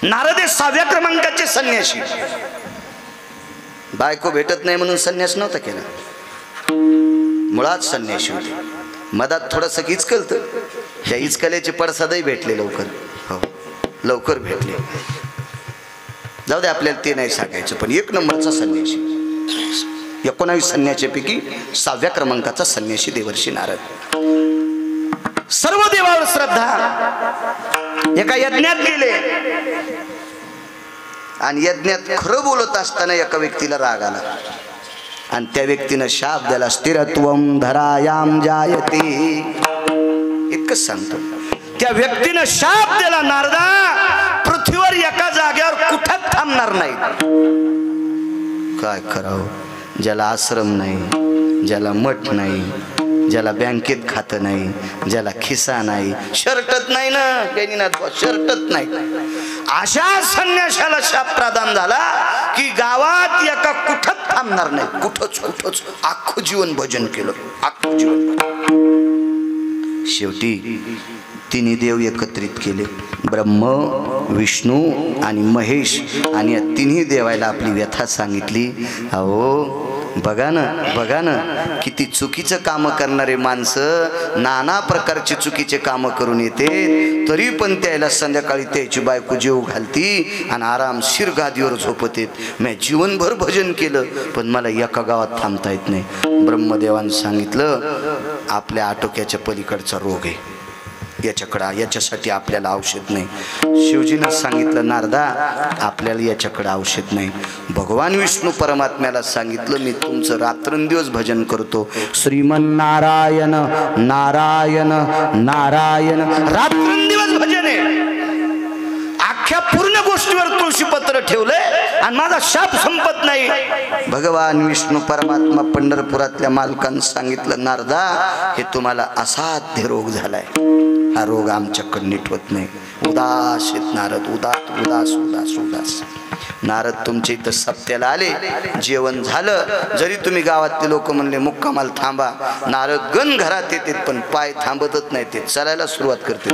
नारद 6व्या क्रमांकाचे संन्यासी. बायको भेटत नाही म्हणून संन्यास नव्हता केला. मुळात संन्यासी होते. मधात थोडंसं इचकलत. त्या इचकल्याचे पडसादही भेटले लवकर. हो लवकर भेटले. जाऊ दे आपल्याला ते नाही सांगायचं. पण 1 नंबरचा संन्यासी. 19 संन्याशापैकी 6व्या क्रमांकाचा संन्यासी देवर्षी नारद. सर्व देवावर श्रद्धा. एका यज्ञात गेले आणि यज्ञात खरं बोलत असताना एका व्यक्तीला राग आला आणि त्या व्यक्तीनं शाप दिला. स्थिरत्वम धरायाम जायते. इतकंच सांगतो. त्या व्यक्तीनं शाप दिला. नारदा पृथ्वीवर एका जागेवर कुठं थांबणार नाही. काय करावं. ज्याला आश्रम नाही ज्याला मठ नाही, ज्याला बँकेत खातं नाही, ज्याला खिसा नाही, शर्टच नाही ना गैनीनाथ, शर्टच नाही, अशा संन्याशाला शाप प्रदान झाला की गावात एका कुठंच थांबणार नाही, कुठंच अख्खं जीवन भजन केलं, अख्खं जीवन। शेवटी तिन्ही देव एकत्रित केले, ब्रह्म, विष्णू आणि महेश, आणि या तिन्ही देवाला आपली व्यथा सांगितली। अहो बघा ना किती चुकीचं कामं करणारे माणसं नाना प्रकारची चुकीचे कामं करून येते, तरी पण त्याला संध्याकाळी त्याची बायको जेव घालती आणि आरामशीर गादीवर झोपत येत। मी जीवनभर भजन केलं पण मला एका गावात थांबता येत नाही। ब्रह्मदेवानं सांगितलं आपल्या आटोक्याच्या पलीकडचा रोग आहे, याच्यासाठी आपल्याला औषध नाही। शिवजीनं सांगितलं नारदा आपल्याला याच्याकडे औषध नाही। भगवान विष्णू परमात्म्याला सांगितलं मी तुमचं रात्रंदिवस भजन करतो, श्रीमन नारायण नारायण नारायण, रात्रंदिवस भजन आहे। अख्ख्या पूर्ण गोष्टीवर तुळशीपत्र ठेवलंय आणि माझा शाप संपत नाही। भगवान विष्णू परमात्मा पंढरपुरातल्या मालकांना सांगितलं नारदा हे तुम्हाला असाध्य रोग झालाय, हा रोग आमच्याकडे नीट होत नाही। उदास आहेत नारद, उदास। नारद तुमच्या इथं सप्त्याला आले, जेवण झालं, जरी तुम्ही गावातले लोक म्हणले मुक्कामाला थांबा, नारद गण घरात येतात पण पाय थांबतच नाही, ते चालायला सुरुवात करते।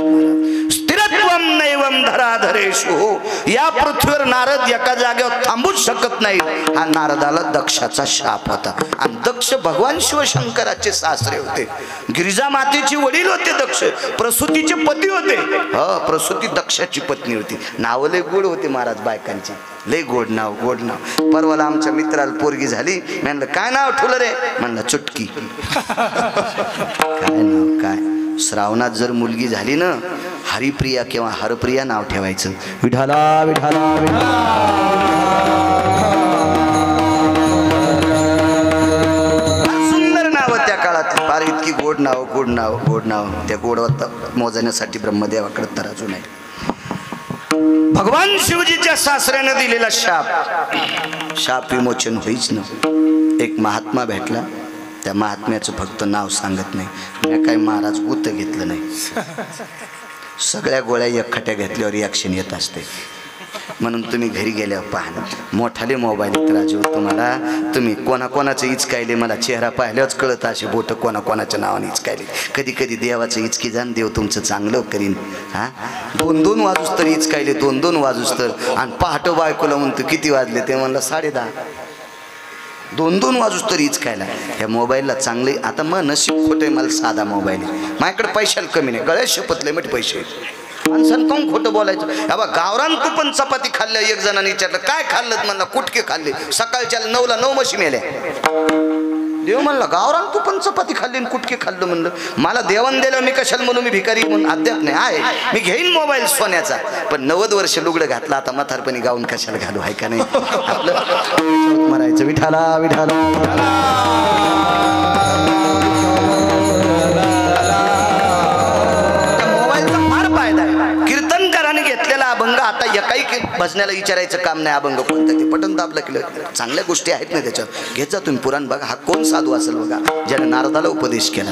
स्थिरत्वम नैवम धराधरेषु, या पृथ्वीवर नारद एका जागेवर थांबूच शकत नाही। हा नारदाला दक्षाचा शाप होता, आणि दक्ष भगवान शिवशंकराचे सासरे होते, गिरिजा मातेची वडील होते दक्ष, प्रसूतीचे पती होते। प्रसूती दक्षाची पत्नी होती। नाव लय गोड होते महाराज बायकांची, लय गोड नाव। परवाला आमच्या मित्राला पोरगी झाली, म्हणलं काय नाव ठेवलं रे, म्हणलं चुटकी। काय नाव काय, श्रावणात जर मुलगी झाली ना हरिप्रिया किंवा हरप्रिया नाव ठेवायचं। विठाला विठाला सुंदर नाव त्या काळात, फार इतकी गोड नाव। त्या गोडवत्ता मोजण्यासाठी ब्रह्मदेवाकडे तराजू नाही। भगवान शिवजीच्या सासऱ्याने दिलेला शाप विमोचन होईच ना। एक महात्मा भेटला, त्या महात्म्याचं फक्त नाव सांगत नाही, मी काही महाराज गुत घेतलं नाही, सगळ्या गोळ्या एकखट्या घेतल्यावर रिॲक्शन येत असते। म्हणून तुम्ही घरी गेल्यावर पाहा, मोठाले मोबाईल आहेत राजू तुम्हाला, तुम्ही कोणाकोणाचं इचकायले मला चेहरा पाहिल्याच कळत, असे बोट कोणाकोणाच्या नावाने इचकायले। कधी कधी देवाचं इचकी जाण, देव तुमचं चांगलं करीन। हा 2-2 वाजूस तर इचकायले, 2-2 वाजूस तर, आणि पहाटे बायकोला म्हणतो किती वाजले, ते म्हणलं 10:30, 2-2 वाजूस तरी इचकायला। ह्या मोबाईलला चांगले, आता मग नशीब खोटे, मला साधा मोबाईल आहे, माझ्याकडे पैशाला कमी नाही, गळ्यात शपथले मोठे पैसे, माणसानं काऊन खोटं बोलायचं। बाबा गावरान तू पण चपाती खाल्ल्या, एक जणांनी विचारलं काय खाल्लं, म्हणला कुटके खाल्ले, सकाळच्या 9ला 9 म्हशी मेल्या। देव म्हणला गावरान तू पण चपाती खाल्ली आणि कुटके खाल्लं, म्हणलं मला देवान दिलं, मी कशाला म्हणून मी भिकारी म्हणून अद्याप नाही आहे, मी घेईन मोबाईल सोन्याचा, पण 90 वर्ष लुगडं घातलं, आता म्हातारपणी गाऊन कशाला घालू, आहे का नाही, आपलं मरायचं। विठाला अभंग आता एकाही भजनाला विचारायचं काम नाही, अभंग कोणतं ते पटन दाबलं केलं, चांगल्या गोष्टी आहेत ना त्याच्यात, घेत जा तुम्ही पुराण बघा। हा कोण साधू असेल बघा, ज्याने नारदाला उपदेश केला,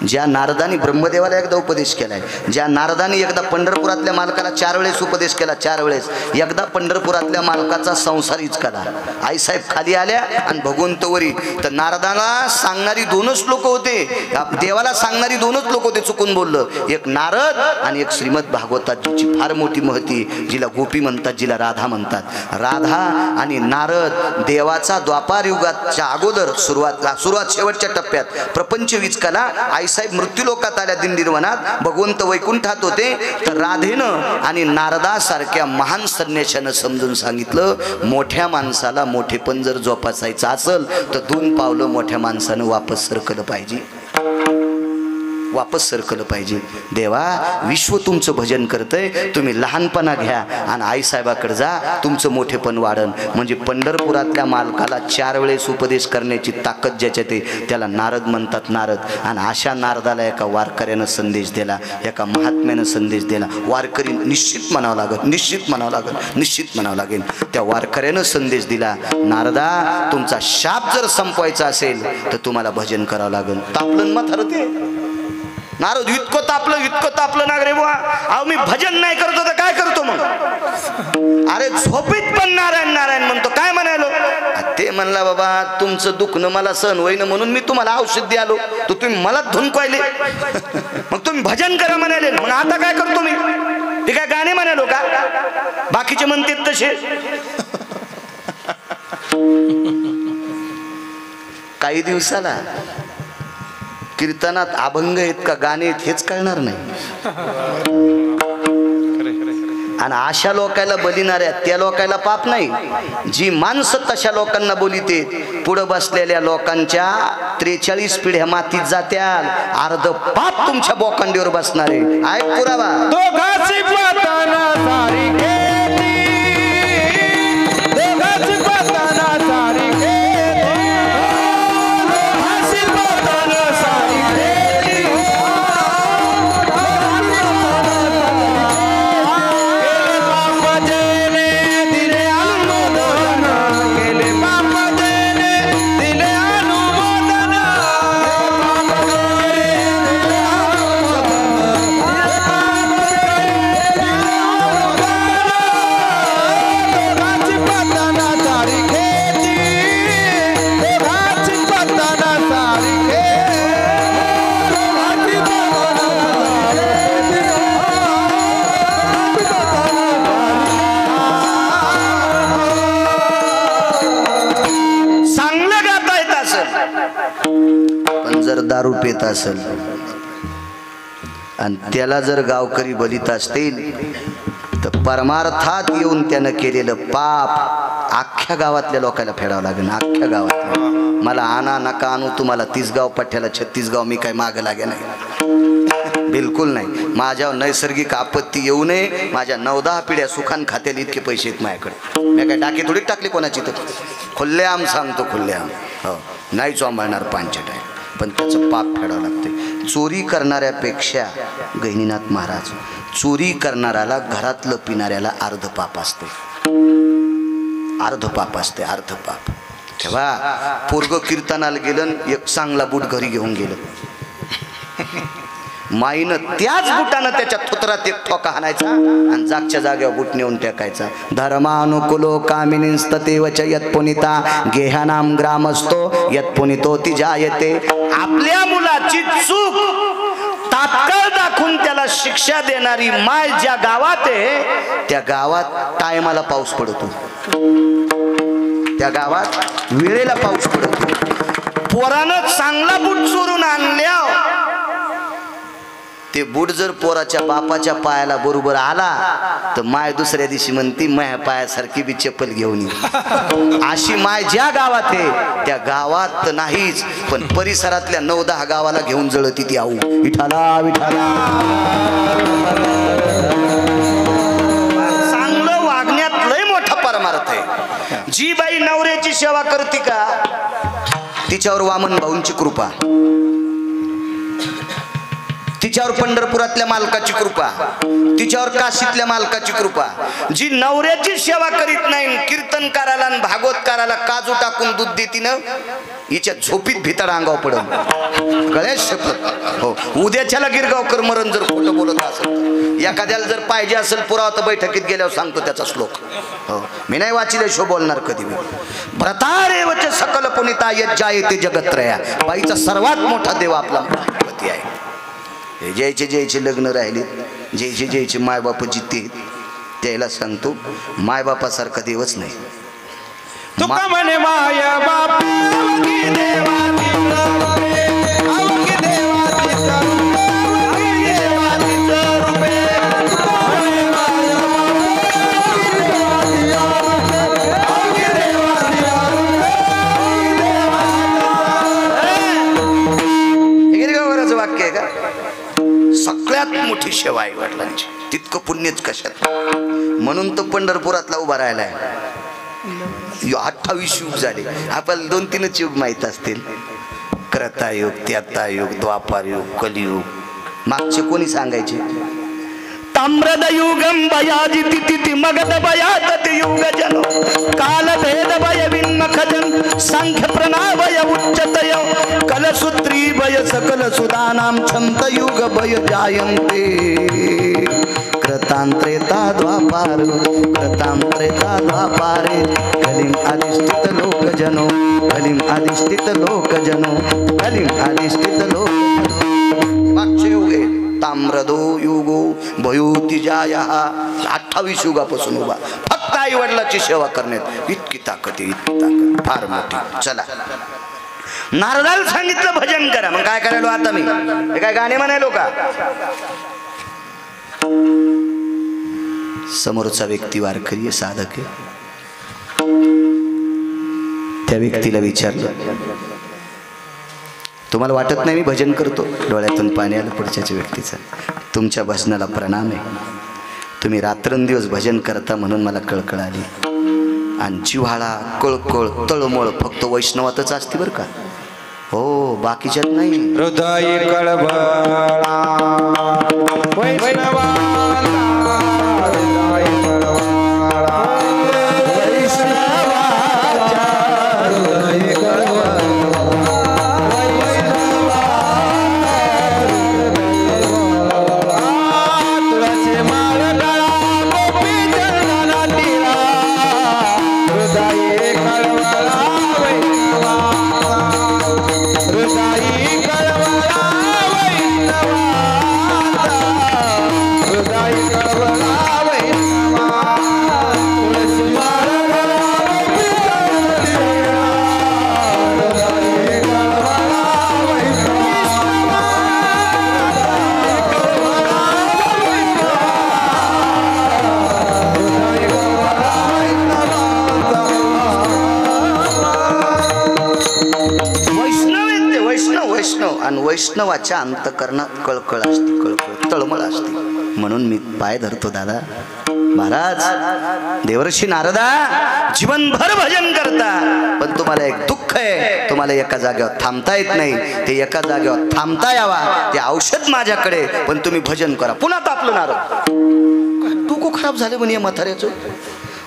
ज्या नारदाने ब्रह्मदेवाला एकदा उपदेश केलाय, ज्या नारदाने एकदा पंढरपुरातल्या मालकाला 4 वेळेस उपदेश केला, 4 वेळेस, एकदा पंढरपुरातल्या मालकाचा संसार इचकाला। आईसाहेब खाली आल्या आणि भगवंत वरी, तर नारदाला सांगणारी 2च लोक होते, देवाला सांगणारी 2च लोक होते, चुकून बोललं, एक नारद आणि एक श्रीमद भागवताची फार मोठी महती, जिला गोपी म्हणतात, जिला राधा म्हणतात। राधा आणि नारद देवाचा द्वापार युगाच्या अगोदर सुरुवात शेवटच्या टप्प्यात प्रपंच विचकाला, आईसाहेब मृत्यूलोकात आल्या दिंडीरवनात, भगवंत वैकुंठात होते, तर राधेनं आणि नारदासारख्या महान संन्याशानं समजून सांगितलं, मोठ्या माणसाला मोठेपण जर जोपासायचं असेल तर 2 पावलं मोठ्या माणसानं वापस सरकलं पाहिजे। वापस सरकलं पाहिजे. देवा विश्व तुमचं भजन करतंय, तुम्ही लहानपणा घ्या आणि आईसाहेबाकडे जा, तुमचं मोठेपण वाढन. म्हणजे पंढरपुरातल्या मालकाला 4 वेळेस उपदेश करण्याची ताकद ज्याच्यात आहे त्याला नारद म्हणतात. नारद. आणि अशा नारदाला एका वारकऱ्यानं संदेश दिला, एका महात्म्यानं संदेश दिला. वारकरी निश्चित म्हणावं लागत, निश्चित म्हणावं लागत, निश्चित म्हणावं लागेल. त्या वारकऱ्यानं संदेश दिला, नारदा तुमचा शाप जर संपवायचा असेल तर तुम्हाला भजन करावं लागेल. तापलं म्हातारं ते नारद, इतकं तापलं नागरे बुवा. अहो मी भजन नाही करतो तर काय करतो मग? अरे झोपीत पण नारायण नारायण म्हणतो, काय म्हणालो? ते म्हणला बाबा तुमचं दुखणं मला सहन होईना म्हणून मी तुम्हाला औषध द्यालो, तर तुम्ही मला धुनकवायले, मग तुम्ही भजन करा म्हणाले. मग आता काय करतो मी? ते काय गाणे म्हणालो का? बाकीचे म्हणतात तसे. काही दिवसाला कीर्तनात अभंग आहेत का गाणे आहेत हेच कळणार नाही. आणि अशा लोकांना बलिणाऱ्या त्या लोकांना पाप नाही. जी माणसं तशा लोकांना बोलिते, पुढं बसलेल्या लोकांच्या 43 पिढ्या मातीत जात्याल. अर्ध पाप तुमच्या बोकांडीवर बसणारे आहे पुरावा. दारू पेत असेल आणि त्याला जर गावकरी बलित असतील तर परमार्थात येऊन त्यानं केलेलं पाप अख्ख्या गावातल्या लोकांना फेडावं लागेल. अख्ख्या गावातल्या. मला आणा नका आणू, तुम्हाला 30 गाव पठ्याला 36 गाव मी काय मागं लागे नाही, बिलकुल नाही. माझ्यावर नैसर्गिक आपत्ती येऊ नये. माझ्या 9-10 पिढ्या सुखान खात्याला इतके पैसे आहेत माझ्याकडे. मी काय डाके थोडी टाकले कोणाची, तर खुल्लेआम सांगतो, खुल्लेआम. हो नाही चोंबाळणार पांचट आहे, पण त्याचं पाप फेडावं लागते. चोरी करणाऱ्यापेक्षा गहिनीनाथ महाराज, चोरी करणाऱ्याला घरातलं पिणाऱ्याला अर्ध पाप असते, अर्ध पाप असते, अर्ध पाप. तेव्हा पोरग कीर्तनाला गेलं, एक चांगला बूट घरी घेऊन गेलं. माईनं त्याच बुटानं त्याच्या थोतरात एक ठोका हाणायचा आणि जागच्या जागेवर बुट नेऊन टाकायचा. धर्मानुकुलो कामिनीस्ततेवच यत्पुनिता गेहानाम ग्रामस्तो यत्पुनितो ती जायते. आपल्या मुलाची चूक तात्काळ दाखवून त्याला शिक्षा देणारी माय ज्या गावात आहे त्या गावात टायमाला पाऊस पडतो, त्या गावात वेळेला पाऊस पडतो. पोरानं चांगला बूट चोरून आणल्या, ते बूट जर पोराच्या बापाच्या पायाला बरोबर आला तर माय दुसऱ्या दिवशी म्हणती माया पायासारखी बी चप्पल घेऊन ये. अशी माय ज्या गावात आहे त्या गावात नाहीच, पण परिसरातल्या 9-10 गावाला घेऊन जळती ती आऊ. विठाला विठाला. चांगलं वागण्यात लय मोठा परमार्थ आहे. जी बाई नवऱ्याची सेवा करते का तिच्यावर वामन भाऊंची कृपा, तिच्यावर पंढरपुरातल्या मालकाची कृपा, तिच्यावर काशीतल्या मालकाची कृपा. जी नवऱ्याची सेवा करीत नाही, कीर्तनकाराला आणि भागवतकाराला काजू टाकून दूध देती ना, हिच्या झोपीत भितर अंगाव पडून गळ्यात शपथ. हो उद्याच्याला गिरगावकर मरण जर खोटं बोलत असेल, एखाद्याला जर पाहिजे असेल पुरावा तर बैठकीत गेल्यावर सांगतो त्याचा श्लोक. हो मी नाही वाचिले शो बोलणार कधी मी. भ्रतारेवच सकल पुनिता यज्जायते जगत्रया. बाईचा सर्वात मोठा देव आपला पती आहे. ज्याचे ज्याचे लग्न राहिले, ज्याचे ज्याचे मायबाप जिते त्याला सांगतो मायबापासारखा देवच नाही. तुका म्हणे माया बाप वाक्य आहे का? सगळ्यात मोठी सेवा आई वडिलांची, तितकं पुण्यच कशात. म्हणून तो पंढरपुरातला उभा राहिलाय. 28 युग झाले, आपल्याला 2-3च युग माहीत असतील. क्रतायुग, त्रेतायुग, द्वापार युग, कलियुग. मागचे कोणी सांगायचे? ताम्रद युगम बयाजी तिथि मगध बयात युग जनो काल भेद भय विन्मख जन संख्य प्रणावय उच्चतय कलसूत्री भय सकल सुदानाम छंत युग भय जायन्ते कृतांत्रेता द्वापार कृतांत्रेता द्वापारे कलिम अधिष्ठित लोक जनो कलिम अधिष्ठित लोक जनो कलिम अधिष्ठित लोक. मागचे युग आहे ताम्रदो युगो भयोती जाया. 28 युगापासून उभा फक्त आई वडिलाची सेवा करण्यात इतकी ताकद आहे, इतकी ताकद फार मोठी. चला, नारदाला सांगितलं भजन करा. मग काय करायलो आता मी? हे काय गाणे म्हणायलो का? समोरचा व्यक्ती वारकरी आहे, साधक आहे. त्या व्यक्तीला विचारलं, तुम्हाला वाटत नाही मी भजन करतो? डोळ्यातून पाणी आलं पुढच्याच्या व्यक्तीचं. तुमच्या भजनाला प्रणाम आहे. तुम्ही रात्रंदिवस भजन करता म्हणून मला कळकळ आली. आणि जिव्हाळा, कळकळ, तळमळ फक्त वैष्णवातच असते बरं का, हो बाकीच्यात नाही. हृदय कळवळा वैष्णवा वैष्णवाच्या अंतकरणात कळकळ असते, कळकळ तळमळ असते. म्हणून मी पाय धरतो दादा. महाराज देवर्षी नारदा जीवनभर भजन करता, पण तुम्हाला एक दुःख आहे, तुम्हाला एका जागेवर थांबता येत नाही. ते एका जागेवर थांबता यावा ते औषध माझ्याकडे, पण तुम्ही भजन करा. पुन्हा तापलं नारद. डोकं खराब झाले म्हणे म्हाताऱ्याचं.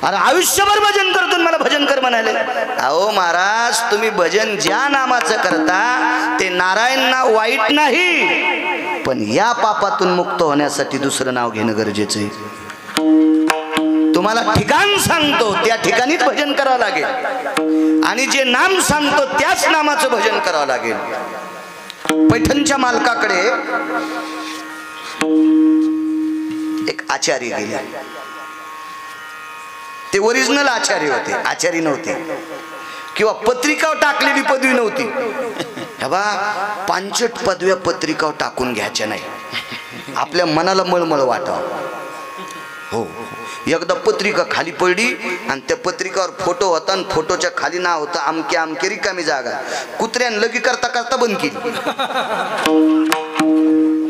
अरे आयुष्यभर भजन करतो मला भजन कर म्हणाले. अहो महाराज, तुम्ही भजन ज्या नामाचं करता ते नारायण नाव वाईट नाही, पण या पापातून मुक्त होण्यासाठी दुसरं नाव घेणं गरजेचं आहे. तुम्हाला ठिकाण सांगतो त्या ठिकाणीच भजन करावं लागेल, आणि जे नाम सांगतो त्याच नामाचं भजन करावं लागेल. पैठणच्या मालकाकडे एक आचार्य गेले. ते ओरिजिनल आचार्य होते, आचार्य नव्हते, किंवा पत्रिकावर टाकलेली पदवी नव्हती. हे बा, पांचट पदव्या पत्रिकावर टाकून घ्यायच्या नाही, आपल्या मनाला मळमळ वाटावं. हो, एकदा पत्रिका खाली पडली आणि त्या पत्रिकावर फोटो होता आणि फोटोच्या खाली नाव होतं अमके अमके रिकामी जागा. कुत्र्यान लगी करता करता बंद केली.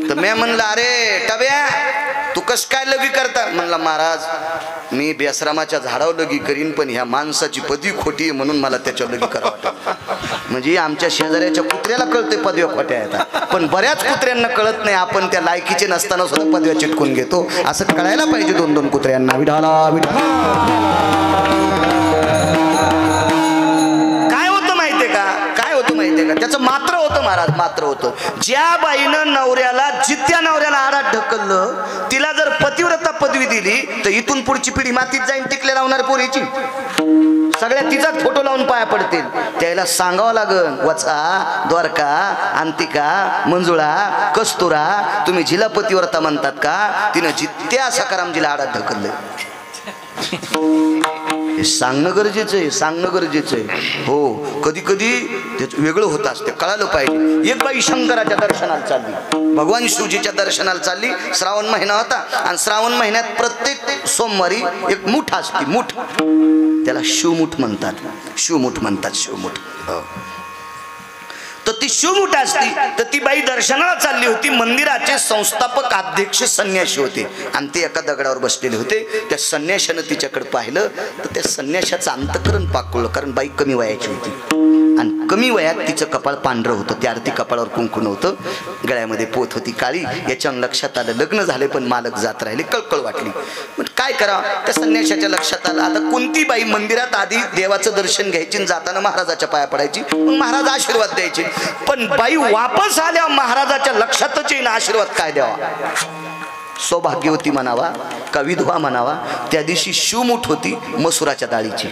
तर मी म्हणलं, अरे टब्या तू कस काय लगी करता? म्हणला, महाराज मी बेसरामाच्या झाडावर लगी करीन, पण ह्या माणसाची पदवी खोटी आहे म्हणून मला त्याच्यावर लगी करावं वाटतं. म्हणजे आमच्या शेजाऱ्याच्या कुत्र्याला कळते पदव्या खोट्या येतात, पण बऱ्याच कुत्र्यांना कळत नाही. आपण त्या लायकीचे नसताना सुद्धा पदव्या चिटकून घेतो. असं कळायला पाहिजे 2-2 कुत्र्यांना. विढाला काय होतं माहितीये का? काय होतं माहितीये का? त्याचं मात्र होतं महाराज, मात्र होतं. ज्या बाईनं नवऱ्याला, जित्या नवऱ्याला आडात ढकललं, तिला जर पतिव्रता पदवी दिली तर इथून पुढची पिढी मातीत जाईन टिकले लावणार पोरीची. सगळ्या तिचाच फोटो लावून पाया पडतील. त्याला सांगावं लागन, वचा, द्वारका, अंतिका, मंजुळा, कस्तुरा, तुम्ही जिला पतिव्रता म्हणतात का? तिनं जित्या सकारामजीला आडात ढकललं. हे सांगणं गरजेचं आहे, सांगणं गरजेचं आहे. हो, कधी कधी त्याच वेगळं होत असते, कळालं पाहिजे. एक बाई शंकराच्या दर्शनाला चालली, भगवान शिवजीच्या दर्शनाला चालली. श्रावण महिना होता आणि श्रावण महिन्यात प्रत्येक सोमवारी एक मूठ असते, मूठ, त्याला शिवमूठ म्हणतात, शिवमूठ म्हणतात, शिवमूठ. तर ती शिवमुठ असती तर ती बाई दर्शनाला चालली होती. मंदिराचे संस्थापक अध्यक्ष संन्याशी होते आणि ते एका दगडावर बसलेले होते. त्या संन्याशानं तिच्याकडे पाहिलं तर त्या संन्याशाचं अंतकरण पाकळलं, कारण बाई कमी वयाची होती आणि कमी वयात तिचं कपाळ पांढरं होतं. त्या आरती कपाळावर कुंकू नव्हतं, गळ्यामध्ये पोत होती काळी. याच्यानं लक्षात आलं लग्न झाले पण मालक जात राहिले, कळकळ वाटली. पण काय करावं, त्या संन्याशाच्या लक्षात आलं आता कोणती बाई मंदिरात आधी देवाचं दर्शन घ्यायची आणि जाताना महाराजाच्या पाया पडायची, मग महाराज आशीर्वाद द्यायचे. पण बाई वापस आल्या महाराजाच्या लक्षातच येईन आशीर्वाद काय द्यावा. सौभाग्यवती म्हणावा का विधवा म्हणावा, त्या दिवशी शिवमुठ होती मसुराच्या डाळीची.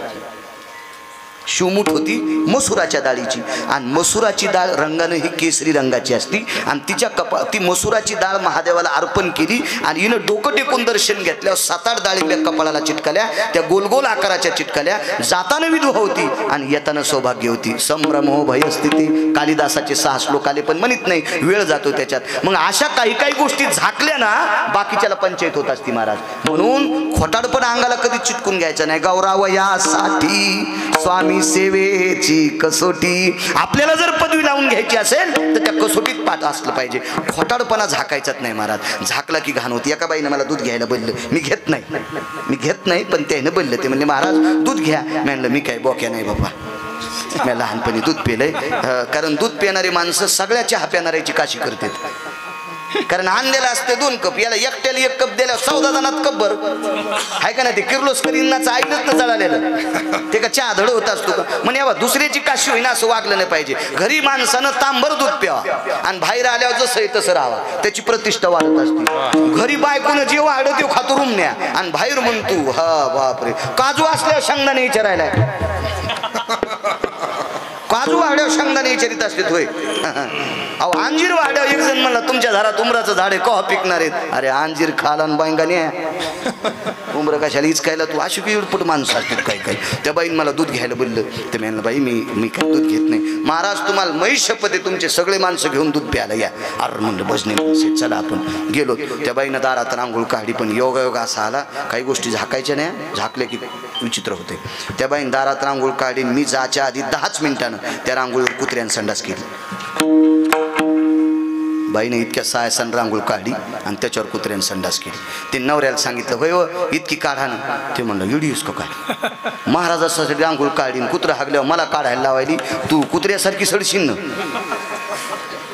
शिवमुठ होती मसुराच्या डाळीची आणि मसुराची डाळ रंगाने ही केसरी रंगाची असती आणि तिच्या ती मसुराची डाळ महादेवाला अर्पण केली आणि हिनं डोकं टेकून दर्शन घेतल्यावर 7-8 डाळील्या कपाळाला चिटकल्या, त्या गोलगोल आकाराच्या चिटकल्या. जाताना विधवा होती आणि येताना सौभाग्य होती. संभ्रमो भयस्थिती कालिदासाचे 6 श्लोक आले पण म्हणत नाही, वेळ जातो त्याच्यात. मग अशा काही काही गोष्टी झाकल्या ना बाकीच्याला पंचायत होत असती महाराज. म्हणून खोटाडपण अंगाला कधी चिटकून घ्यायचं नाही. गौरावयासाठी स्वामी सेवेची कसोटी. आपल्याला जर पदवी लावून घ्यायची असेल तर त्या कसोटीत पाठ असलं पाहिजे. खोटाडपणा झाकायचाच नाही महाराज. झाकला की घाण होती. एका बाईने मला दूध घ्यायला बोललं, मी घेत नाही पण त्याने बोललं. ते म्हणले महाराज दूध घ्या. म्हणलं मी काय बोक्या नाही बाबा, मी लहानपणी दूध पिलंय. कारण दूध पिणारी माणसं सगळ्या चहा पिणाऱ्याची काशी करतात. कारण आणलेलं असते 2 कप, याला एकट्याला 1 कप दिल्यावर 14 जणात कप भर आहे का नाही. ते किर्लोस्करींनाच ऐकलंच ना जळालेलं, ते का चहा धड होत असतो का. म्हणे यावा दुसऱ्याची काशी होईना असं वागलं नाही पाहिजे. घरी माणसानं तांबर दूध प्यावा आणि बाहेर आल्यावर जसं आहे तसं राहावं, त्याची प्रतिष्ठा वाढत असते. घरी बायकोनं जे वाढत ते खातो रूम न्या आणि बाहेर म्हणतो हा बापरे काजू असल्यावर शेंगदाणे विचारायला, काजू वाड्यावर शेंगदाणे विचारित असते होय. अहो अंजीर वाड्यावर एक जण म्हणला तुमच्या घरात उमराचं झाड आहे कवा पिकणार आहेत. अरे अंजीर खाला आणि बांगाने उमर कशाला इचकायला, तू अशी किळपट माणसं असतात काही काही. त्या बाईन मला दूध घ्यायला बोललं. ते म्हणलं बाई मी काय दूध घेत नाही. महाराज तुम्हाला म्हैस शपथ आहे, तुमचे सगळे माणसं घेऊन दूध प्यायला या. अरे म्हणलं भजने माणसे चला आपण गेलो. त्या बाईनं दारात रांगोळ काढली पण योगायोग असा आला काही गोष्टी झाकायच्या नाही, झाकले की विचित्र होते. त्या बाईनं दारात रांगोळ काढली. मी जायच्या आधी 10च मिनिटानं त्या रांगोळीवर कुत्र्यानं संडास केली. बाईने इतक्या सायसन रांगोळ काढली आणि त्याच्यावर कुत्र्यानं संडास केली. ते नवऱ्याला सांगितलं होय व इतकी काढा ना. ते म्हणलं व्हिडिओस का काय, महाराजासाठी रांगोळ काढली कुत्रं हागल्यावर मला काढायला लावायली, तू कुत्र्यासारखी सडशील ना.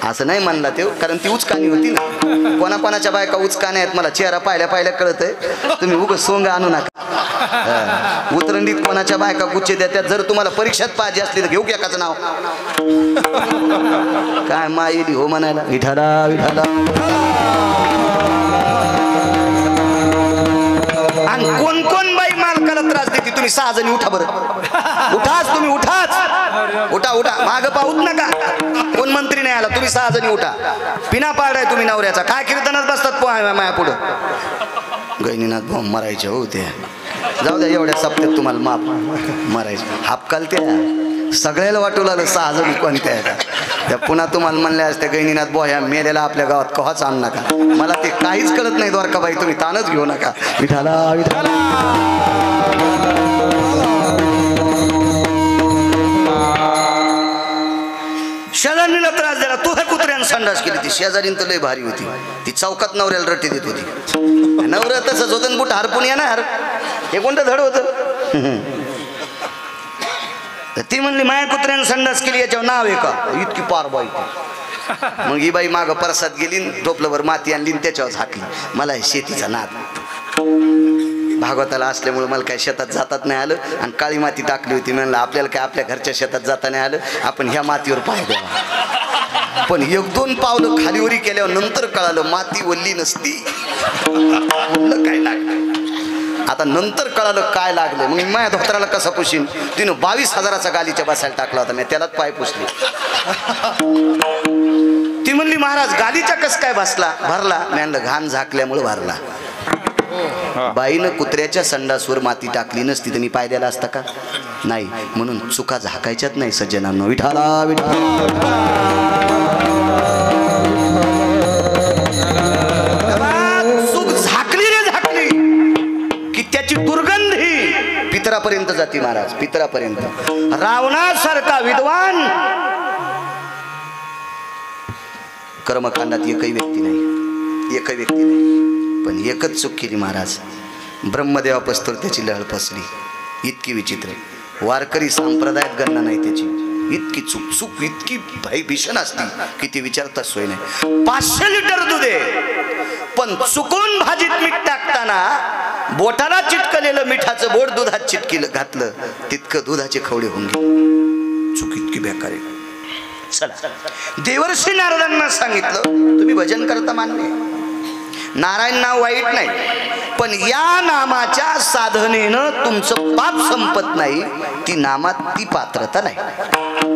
असं नाही म्हणला ते, कारण ती उचकानी होती ना. कोणाकोणाच्या बायका उचकाने आहेत मला चेहरा पाहिल्या कळत आहे. तुम्ही उगाच सोंग आणू नका. उतरंडीत कोणाच्या बायका गुच्छे देतात. जर तुम्हाला परीक्षात पाहिजे असली तर घेऊ की एकाचं नाव काय मायली हो म्हणायला विठाला विठाला. आणि कोण कोण बाई मालकाला त्रास देते. तुम्ही 6 जणी उठा बरं, उठाच तुम्ही उठा माग पाहूत नका. कोण मंत्री नाही आला, तुम्ही 6 जणी उठा. पिना पाडाय तुम्ही नवऱ्याचा. काय कीर्तनात बसतात पोहा माया पुढं. गैनीनाथ भाऊ मरायचे हो ते, जाऊ द्या एवढ्या सप्त्यात तुम्हाला माप मरायचे. हापकाल त्या सगळ्याला वाटू लागलं 6 जणी कोणत्या आहेत त्या. पुन्हा तुम्हाला म्हणल्या असत्या गैनीनाथ भाऊ ह्या मेलेला आपल्या गावात कवाच आणू नका. मला ते काहीच कळत नाही द्वारकाबाई, तुम्ही ताणच घेऊ नका. विठाला विठाला. शेजारीला त्रास दिला, तू हे कुत्र्यानं संडास केली. ती शेजारीन तर लय भारी होती. ती चौकात नवऱ्याला रट्टी देत होती. नवऱ्या तसंच होतं बुट हरपून येणार. हे कोणतं धड होतं. ती म्हणली माया कुत्र्यानं संडास केली याच्यावर नाव आहे का. इतकी पार बाई. मग ही बाई मागं परसात गेली, टोपलंभर माती आणली त्याच्यावर झाकली. मला हे शेतीचा नाद भागवताला असल्यामुळे मला काय शेतात जातात नाही आलं आणि काळी माती टाकली होती. म्हणलं आपल्याला काय आपल्या घरच्या शेतात जाता नाही आलं, आपण ह्या मातीवर पाय द्यावा. पण 1-2 पावलं खालीवरी केल्यावर नंतर कळालं माती वल्ली नसती. काय लागलं आता नंतर कळालं काय लागलं. मग माझ्या धोत्राला कसा पुशीन. तिनं 22,000चा गालीच्या बसायला टाकला होता. मी त्यालाच पाय पुसले. ती म्हणली महाराज गालीचा कस काय बसला भरला. मी म्हणलं घाण झाकल्यामुळे भरला. बाईनं कुत्र्याच्या संडासवर माती टाकली नसती तर मी पाय द्यायला असता का नाही. म्हणून चुका झाकायच्यात नाही सज्जनांनो. विठाला विठाला. चूक झाकली रे झाकली की त्याची दुर्गंधी पितरापर्यंत जाते महाराज, पितरापर्यंत. रावणासारखा विद्वान कर्मकांडात एकही व्यक्ती नाही, पण एकच चूक केली महाराज. ब्रह्मदेवापासून त्याची लहळ पसली. इतकी विचित्र वारकरी संप्रदायात गणना नाही त्याची. इतकी चूक इतकी भीषण असती की ती विचारता सोय नाही. 500 लिटर दूध आहे, पण चुकून भाजीत मीठ टाकताना बोटाला चिटकलेलं मिठाचं बोट दुधात घातलं, तितकं दुधाचे खवडे होऊन गेले. चूक इतकी बेकार आहे. चला, देवर्षी नारदांना सांगितलं तुम्ही भजन करता मान्य, नारायण नाव वाईट नाही, पण या नामाच्या साधनेनं तुमचं पाप संपत नाही. ती नामात ती पात्रता नाही,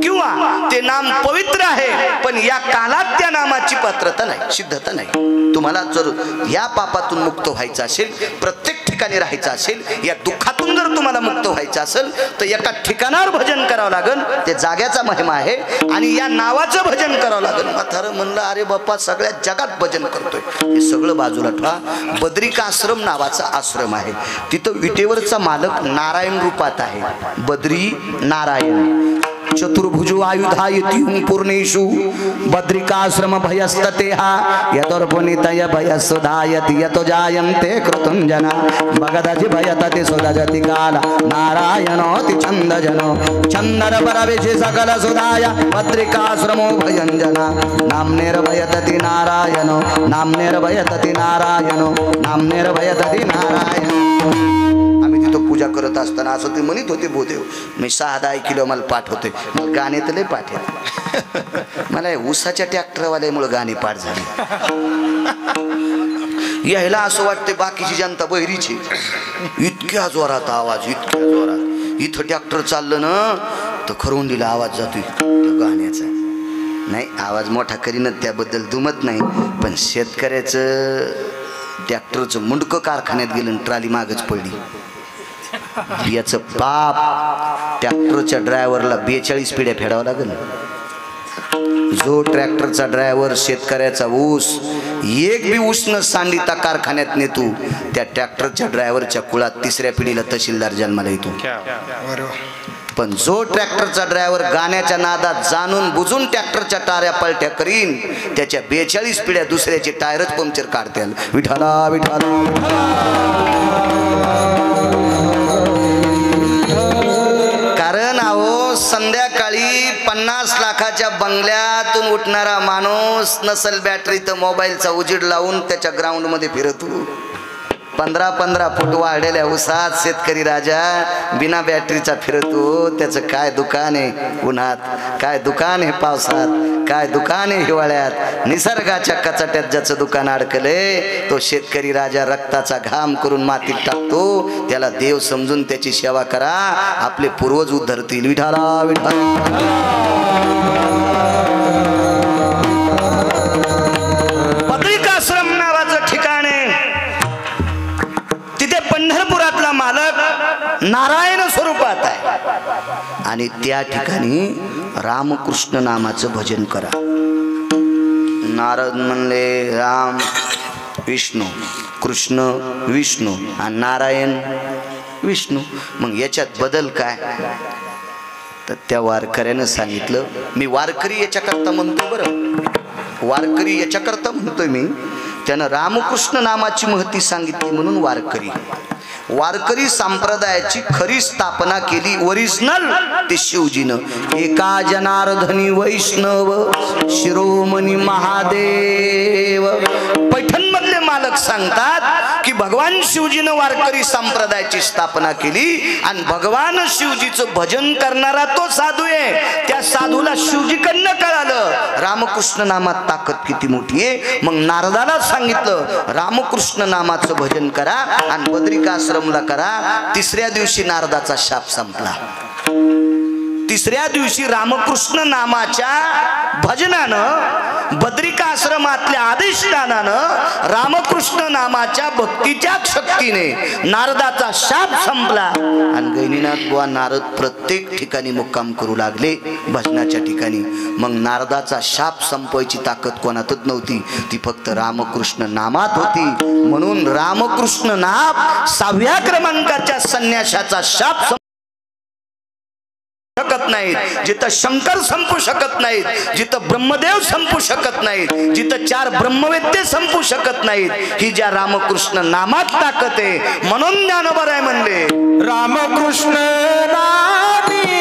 किंवा ते नाम पवित्र आहे पण या कालात त्या नामाची पात्रता नाही, सिद्धता नाही. तुम्हाला जर या पापातून मुक्त व्हायचं असेल, प्रत्येक ठिकाणी राहायचं असेल, या दुःखातून जर तुम्हाला मुक्त व्हायचं असेल तर एका ठिकाणावर भजन करावं लागेल. ते जाग्याचा महिमा आहे आणि या नावाचं भजन करावं लागेल. म्हातारं म्हणलं अरे बाप्पा सगळ्या जगात भजन करतोय. हे सगळं बाजूला ठेवा. बद्रिकाश्रम नावाचा आश्रम आहे. तिथं विटेवरचा मालक नारायण रूपात आहे. बद्री नारायण चतुर्भुजो आयुधायती पूर्णेषु बद्रिकाश्रम भयस्ततेहा यतोर्पुनितय भयसुधायति यतो जायन्ते कृतुंजना भगदजि भयतति सुदजति काल नारायणोति छन्दजनो छन्दर परवेशि सकल सुधाय बद्रिकाश्रमो भयंजना नाम्नेर्भयतति नारायणो नाम्नेर्भयतति नारायणो नाम्नेर्भयतति नारायण. तो पूजा करत असताना असं ते म्हणत होते भूदेव, मी 6-10 किलो मला पाठ होते. मला गाणे तर लय पाठ आहेत. मला ऊसाच्या ट्रॅक्टरवाल्यामुळे गाणी पाठ झाली. यायला असं वाटते बाकीची जनता बहिरीची. इतक्या जोरात आवाज, इतक्या जोरात. इथं ट्रॅक्टर चाललं ना तर खरवंडीला आवाज जातोय गाण्याचा. नाही आवाज मोठा करीनच, त्याबद्दल दुमत नाही, पण शेतकऱ्याचं ट्रॅक्टरचं मुंडकं कारखान्यात गेलं, ट्राली मागच पडली. याचं पाप ट्रॅक्टरच्या ड्रायव्हरला 42 पिढ्या फेडावं लागेल. जो ट्रॅक्टरचा ड्रायव्हर शेतकऱ्याचा ऊस एक बी ऊस न सांडिता कारखान्यात नेतो, त्या ट्रॅक्टरच्या ड्रायव्हरच्या कुळात 3ऱ्या पिढीला तहसीलदार जन्माला येतो. पण जो ट्रॅक्टरचा ड्रायव्हर गाण्याच्या नादात जाणून बुजून ट्रॅक्टरच्या टाऱ्या पलट्या करीन, त्याच्या 42 पिढ्या दुसऱ्याचे टायरच पंक्चर काढतील. विठाला विठाला. कारण अहो संध्याकाळी 50 लाखाच्या बंगल्यातून उठणारा माणूस नसल बॅटरी तर मोबाईलचा उजेड लावून त्याच्या ग्राउंड मध्ये फिरतो. 15-15 फूट वाढलेल्या उसात शेतकरी राजा बिना बॅटरीचा फिरतो. त्याचं काय दुकान आहे उन्हात, काय दुकान आहे पावसात, काय दुकान आहे हिवाळ्यात. निसर्गाच्या कचाट्यात ज्याचं दुकान अडकले तो शेतकरी राजा रक्ताचा घाम करून मातीत टाकतो. त्याला देव समजून त्याची सेवा करा, आपले पूर्वज उद्धरतील. विठाला विठाला. बद्रिकाश्रम नावाचं ठिकाण आहे. तिथे पंढरपुरातला मालक नारायण स्वरूपात आहे आणि त्या ठिकाणी रामकृष्ण नामाचं भजन करा. नारद म्हणले राम विष्णू, कृष्ण विष्णू आणि नारायण विष्णू. मग याच्यात बदल काय? तर त्या वारकऱ्यानं सांगितलं, मी वारकरी याच्याकरता म्हणतो बरं, वारकरी याच्याकरता म्हणतोय मी, त्यानं रामकृष्ण नामाची महती सांगितली म्हणून वारकरी. वारकरी संप्रदायाची खरी स्थापना केली ओरिजिनल ते शिवजीनं. एका जनार्दनी वैष्णव शिरोमणी महादेव. पैठण मधले मालक सांगतात की भगवान शिवजीनं वारकरी संप्रदायाची स्थापना केली आणि भगवान शिवजीचं भजन करणारा तो साधू आहे. त्या साधूला शिवजीकडनं कळालं रामकृष्ण नामात ताकद किती मोठी आहे. मग नारदाला सांगितलं रामकृष्ण नामाचं भजन करा आणि बद्रिकाश्रमला करा. 3ऱ्या दिवशी नारदाचा शाप संपला. 3ऱ्या दिवशी रामकृष्ण नामाच्या भजनानं, बद्रिकाश्रमातल्या अधिष्ठानानं, रामकृष्ण नामाच्या भक्तीच्या शक्तीने नारदाचा शाप संपला आणि गैनीनाथ बुवा नारद प्रत्येक ठिकाणी मुक्काम करू लागले भजनाच्या ठिकाणी. मग नारदाचा शाप संपवायची ताकद कोणातच नव्हती, ती फक्त रामकृष्ण नामात होती. म्हणून रामकृष्ण नाम 6व्या क्रमांकाच्या संन्याशाचा शाप शकत नाहीत, जिथं शंकर संपू शकत नाहीत, जिथं ब्रह्मदेव संपू शकत नाहीत, जिथं 4 ब्रह्मवेत्ते संपू शकत नाहीत, ही ज्या रामकृष्ण नामात ताकद आहे. म्हणून ज्ञानोबा राय म्हणले रामकृष्ण नामी